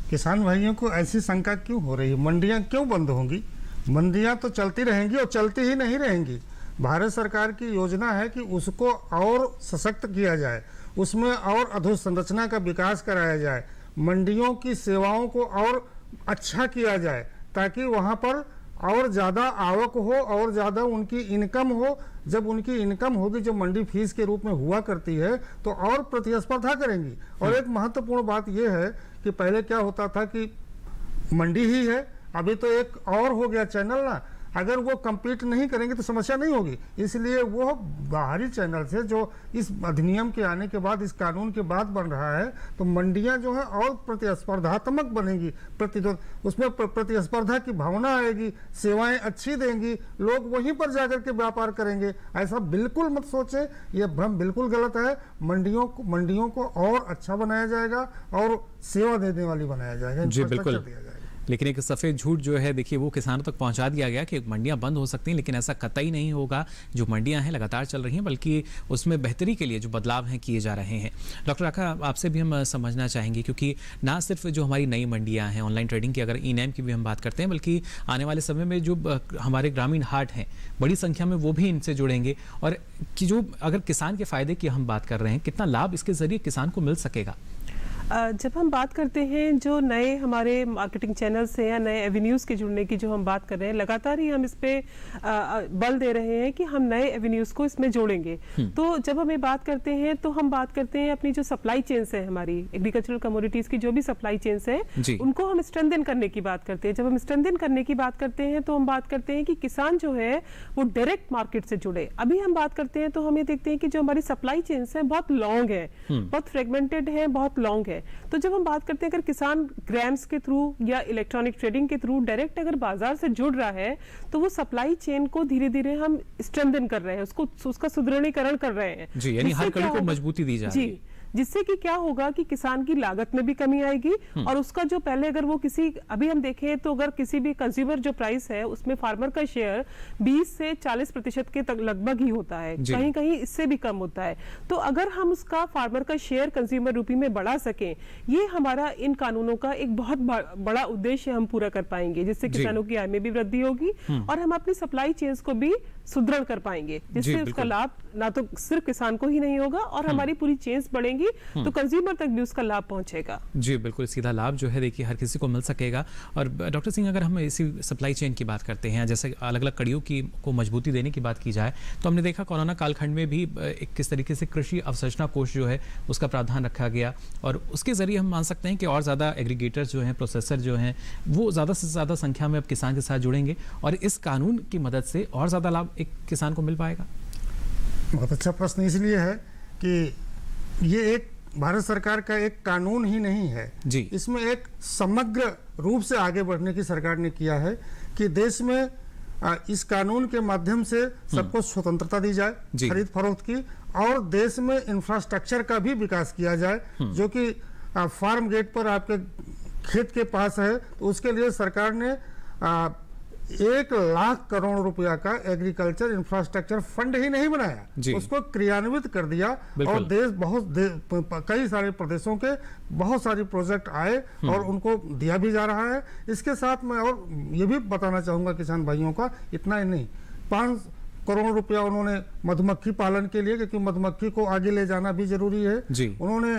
Speaker 2: किसान भाइयों को ऐसी शंका क्यों हो रही है? मंडियां क्यों बंद होंगी? मंडियां तो चलती रहेंगी और चलती ही नहीं रहेंगी। भारत सरकार की योजना है कि उसको और सशक्त किया जाए, उसमें और अधोसंरचना का विकास कराया जाए, मंडियों की सेवाओं को और अच्छा किया जाए ताकि वहाँ पर और ज़्यादा आवक हो और ज़्यादा उनकी इनकम हो। जब उनकी इनकम होगी, जो मंडी फीस के रूप में हुआ करती है, तो और प्रतिस्पर्धा करेंगी। और एक महत्वपूर्ण बात यह है कि पहले क्या होता था कि मंडी ही है, अभी तो एक और हो गया चैनल ना। अगर वो compete नहीं करेंगे तो समस्या नहीं होगी। इसलिए वो बाहरी चैनल से जो इस अधिनियम के आने के बाद, इस कानून के बाद बन रहा है, तो मंडियां जो है और प्रतिस्पर्धात्मक बनेंगी, उसमें प्रतिस्पर्धा की भावना आएगी, सेवाएं अच्छी देंगी, लोग वहीं पर जाकर के व्यापार करेंगे। ऐसा बिल्कुल मत सोचें, ये भ्रम बिल्कुल गलत है। मंडियों को और अच्छा बनाया जाएगा और सेवा देने वाली बनाया जाएगा,
Speaker 1: जी बिल्कुल।
Speaker 2: दिया जाएगा।
Speaker 1: लेकिन एक सफ़ेद झूठ जो है, देखिए, वो किसानों तक पहुंचा दिया गया कि मंडियां बंद हो सकती हैं, लेकिन ऐसा कतई नहीं होगा। जो मंडियां हैं लगातार चल रही हैं, बल्कि उसमें बेहतरी के लिए जो बदलाव हैं किए जा रहे हैं। डॉक्टर आका, आपसे भी हम समझना चाहेंगे, क्योंकि ना सिर्फ जो हमारी नई मंडियां हैं ऑनलाइन ट्रेडिंग की, अगर ई-नैम की भी हम बात करते हैं, बल्कि आने वाले समय में जो हमारे ग्रामीण हाट हैं बड़ी संख्या में, वो भी इनसे जुड़ेंगे। और कि जो अगर किसान के फ़ायदे की हम बात कर रहे हैं, कितना लाभ इसके ज़रिए किसान को मिल सकेगा?
Speaker 3: जब हम बात करते हैं जो नए हमारे मार्केटिंग चैनल्स हैं या नए एवेन्यूज़ के जुड़ने की जो हम बात कर रहे हैं, लगातार ही हम इस पे बल दे रहे हैं कि हम नए एवेन्यूज़ को इसमें जोड़ेंगे। तो जब हम ये बात करते हैं तो हम बात करते हैं अपनी जो सप्लाई चेन्स है, हमारी एग्रीकल्चरल कमोडिटीज़ की जो भी सप्लाई चेन्स है, उनको हम स्ट्रेंथन करने की बात करते हैं। जब हम स्ट्रेंथन करने की बात करते हैं तो हम बात करते हैं कि किसान जो है वो डायरेक्ट मार्केट से जुड़े। अभी हम बात करते हैं तो हम ये देखते हैं कि जो हमारी सप्लाई चेन्स है बहुत लॉन्ग है, बहुत फ्रेगमेंटेड है, बहुत लॉन्ग है। तो जब हम बात करते हैं अगर किसान ग्राम्स के थ्रू या इलेक्ट्रॉनिक ट्रेडिंग के थ्रू डायरेक्ट अगर बाजार से जुड़ रहा है, तो वो सप्लाई चेन को धीरे धीरे हम स्ट्रेंथन कर रहे हैं, उसका सुदृढ़ीकरण कर रहे हैं।
Speaker 1: जी, यानी हर कड़ी को मजबूती दी जा रही है।
Speaker 3: जिससे कि क्या होगा कि किसान की लागत में भी कमी आएगी और उसका जो पहले अगर वो किसी, अभी हम देखें तो अगर किसी भी कंज्यूमर जो प्राइस है उसमें फार्मर का शेयर 20 से 40% के तक लगभग ही होता है, कहीं कहीं इससे भी कम होता है। तो अगर हम उसका फार्मर का शेयर कंज्यूमर रूपी में बढ़ा सकें, ये हमारा इन कानूनों का एक बहुत बड़ा उद्देश्य हम पूरा कर पाएंगे, जिससे किसानों की आय में भी वृद्धि होगी और हम अपनी सप्लाई चेन्स को भी सुदृढ़ कर पाएंगे, जिससे उसका लाभ ना तो सिर्फ किसान को ही नहीं होगा और हमारी पूरी चेन्स बढ़ेंगी तो कंज्यूमर तक भी उसका लाभ पहुंचेगा।
Speaker 1: जी बिल्कुल, सीधा लाभ जो है देखिए हर किसी को मिल सकेगा। और डॉक्टर सिंह, अगर हम इसी सप्लाई चेन की बात करते हैं, जैसे अलग अलग कड़ियों को मजबूती देने की बात की जाए, तो हमने देखा कोरोना कालखंड में भी एक किस तरीके से कृषि अवसंरचना कोष जो है उसका प्रावधान रखा गया और उसके जरिए हम मान सकते हैं कि और ज़्यादा एग्रीगेटर्स जो हैं, प्रोसेसर जो हैं, वो ज़्यादा से ज़्यादा संख्या में अब किसान के साथ जुड़ेंगे और इस कानून की मदद से और ज़्यादा लाभ एक किसान को मिल पाएगा।
Speaker 2: बहुत अच्छा प्रश्न इसलिए है कि ये एक भारत सरकार का एक कानून ही नहीं है
Speaker 1: जी,
Speaker 2: इसमें एक समग्र रूप से आगे बढ़ने की सरकार ने किया है कि देश में इस कानून के माध्यम से सबको स्वतंत्रता दी जाए खरीद फरोख्त की और देश में इंफ्रास्ट्रक्चर का भी विकास किया जाए, जो कि फार्म गेट पर आपके खेत के पास है, तो उसके लिए सरकार ने 1 लाख करोड़ रुपया का एग्रीकल्चर इंफ्रास्ट्रक्चर फंड ही नहीं बनाया, उसको क्रियान्वित कर दिया और कई सारे प्रदेशों के बहुत सारे प्रोजेक्ट आए और उनको दिया भी जा रहा है। इसके साथ मैं और ये भी बताना चाहूँगा किसान भाइयों का, इतना ही नहीं, 5 करोड़ रुपया उन्होंने मधुमक्खी पालन के लिए, क्योंकि मधुमक्खी को आगे ले जाना भी जरूरी है, उन्होंने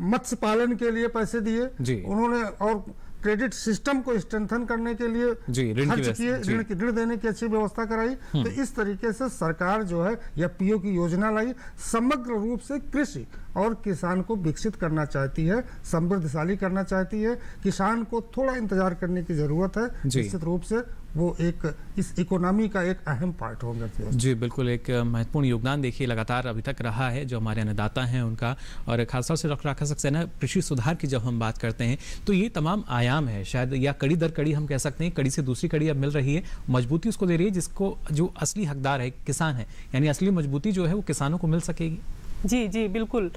Speaker 2: मत्स्य पालन के लिए पैसे दिए, उन्होंने और क्रेडिट सिस्टम को स्ट्रेंथन करने के लिए खर्च किए, ऋण देने की अच्छी व्यवस्था कराई। तो इस तरीके से सरकार जो है या पीओ की योजना लाई, समग्र रूप से कृषि और किसान को विकसित करना चाहती है, समृद्धशाली करना चाहती है। किसान को थोड़ा इंतजार करने की जरूरत है, निश्चित रूप से वो एक इस इकोनॉमी का एक अहम पार्ट होगा।
Speaker 1: जी बिल्कुल, एक महत्वपूर्ण योगदान देखिए लगातार अभी तक रहा है जो हमारे अन्नदाता हैं उनका, और खासतौर से डॉक्टर आकाश सक्सेना, कृषि सुधार की जब हम बात करते हैं तो ये तमाम आयाम है शायद, या कड़ी दर कड़ी हम कह सकते हैं, कड़ी से दूसरी कड़ी अब मिल रही है, मजबूती उसको दे रही है जिसको जो असली हकदार है किसान है, यानी असली मजबूती जो है वो किसानों को मिल सकेगी।
Speaker 3: जी जी बिल्कुल,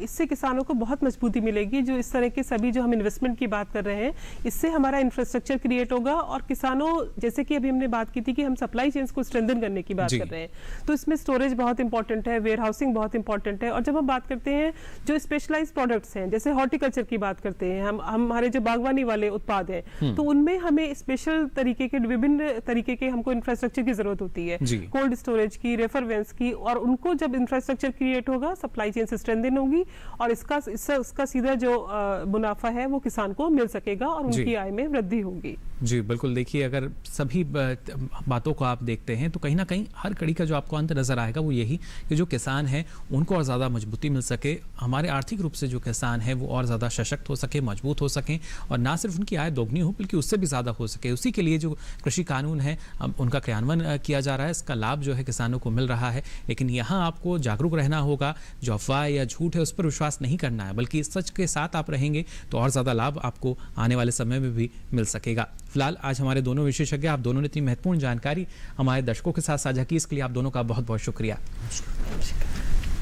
Speaker 3: इससे किसानों को बहुत मजबूती मिलेगी। जो इस तरह के सभी जो हम इन्वेस्टमेंट की बात कर रहे हैं, इससे हमारा इंफ्रास्ट्रक्चर क्रिएट होगा, और किसानों, जैसे कि अभी हमने बात की थी कि हम सप्लाई चेन्स को स्ट्रेंथन करने की बात कर रहे हैं, तो इसमें स्टोरेज बहुत इंपॉर्टेंट है, वेयर हाउसिंग बहुत इंपॉर्टेंट है। और जब हम बात करते हैं जो स्पेशलाइज प्रोडक्ट्स हैं, जैसे हॉर्टिकल्चर की बात करते हैं, हम हमारे जो बागवानी वाले उत्पाद हैं, तो उनमें हमें स्पेशल तरीके के, विभिन्न तरीके के हमको इंफ्रास्ट्रक्चर की जरूरत होती है, कोल्ड स्टोरेज की, रेफरवेंस की, और उनको जब इंफ्रास्ट्रक्चर क्रिएट होगा, सप्लाई चेन से स्ट्रेंथन होगी, और इसका सीधा जो मुनाफा है वो किसान को मिल सकेगा और उनकी आय में वृद्धि होगी।
Speaker 1: जी बिल्कुल, देखिए अगर सभी बातों को आप देखते हैं तो कहीं ना कहीं हर कड़ी का जो आपको अंत नजर आएगा वो यही कि जो किसान है उनको और ज़्यादा मजबूती मिल सके, हमारे आर्थिक रूप से जो किसान है वो और ज़्यादा सशक्त हो सके, मजबूत हो सकें, और ना सिर्फ उनकी आय दोगुनी हो बल्कि उससे भी ज़्यादा हो सके। उसी के लिए जो कृषि कानून है उनका क्रियान्वयन किया जा रहा है, इसका लाभ जो है किसानों को मिल रहा है। लेकिन यहाँ आपको जागरूक रहना होगा, जो अफवाह या झूठ है उस पर विश्वास नहीं करना है, बल्कि सच के साथ आप रहेंगे तो और ज़्यादा लाभ आपको आने वाले समय में भी मिल सकेगा। फिलहाल आज हमारे दोनों विशेषज्ञ, आप दोनों ने इतनी महत्वपूर्ण जानकारी हमारे दर्शकों के साथ साझा की, इसके लिए आप दोनों का बहुत बहुत शुक्रिया।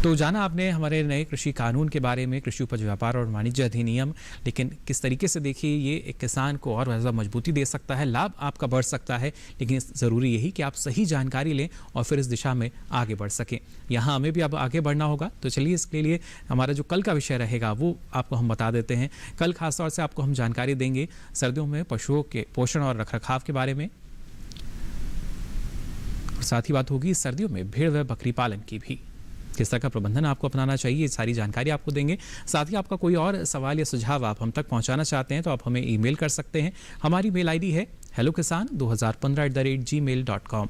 Speaker 1: तो जाना आपने हमारे नए कृषि कानून के बारे में, कृषि उपज व्यापार और वाणिज्य अधिनियम, लेकिन किस तरीके से देखिए ये एक किसान को और ज़्यादा मजबूती दे सकता है, लाभ आपका बढ़ सकता है, लेकिन ज़रूरी यही कि आप सही जानकारी लें और फिर इस दिशा में आगे बढ़ सकें। यहाँ हमें भी अब आगे बढ़ना होगा, तो चलिए इसके लिए हमारा जो कल का विषय रहेगा वो आपको हम बता देते हैं। कल खासतौर से आपको हम जानकारी देंगे सर्दियों में पशुओं के पोषण और रखरखाव के बारे में, और साथ ही बात होगी सर्दियों में भेड़ व बकरी पालन की भी, किस तरह का प्रबंधन आपको अपनाना चाहिए, ये सारी जानकारी आपको देंगे। साथ ही आपका कोई और सवाल या सुझाव आप हम तक पहुंचाना चाहते हैं तो आप हमें ईमेल कर सकते हैं। हमारी मेल आईडी है hellokisan2015@gmail.com।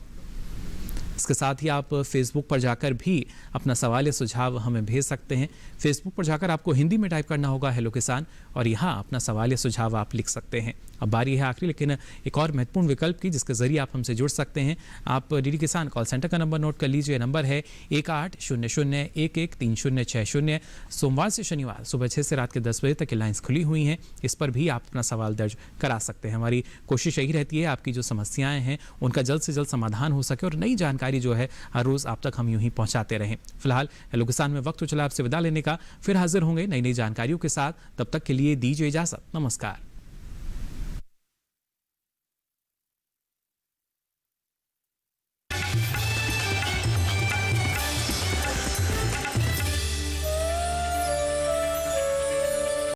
Speaker 1: इसके साथ ही आप फेसबुक पर जाकर भी अपना सवाल या सुझाव हमें भेज सकते हैं। फेसबुक पर जाकर आपको हिंदी में टाइप करना होगा हेलो किसान, और यहाँ अपना सवाल या सुझाव आप लिख सकते हैं। अब बारी है आखिरी लेकिन एक और महत्वपूर्ण विकल्प की, जिसके जरिए आप हमसे जुड़ सकते हैं। आप डीडी किसान कॉल सेंटर का नंबर नोट कर लीजिए, नंबर है 1800113060। सोमवार से शनिवार सुबह 6 से रात के 10 बजे तक की लाइन्स खुली हुई हैं, इस पर भी आप अपना सवाल दर्ज करा सकते हैं। हमारी कोशिश यही रहती है आपकी जो समस्याएं हैं उनका जल्द से जल्द समाधान हो सके और नई जानकारी जो है हर रोज़ आप तक हम यूं ही पहुंचाते रहें। फिलहाल हेलो किसान में वक्त हो चला आपसे विदा लेने का, फिर हाजिर होंगे नई नई जानकारियों के साथ। तब तक के लिए दीजिए इजाज़त, नमस्कार।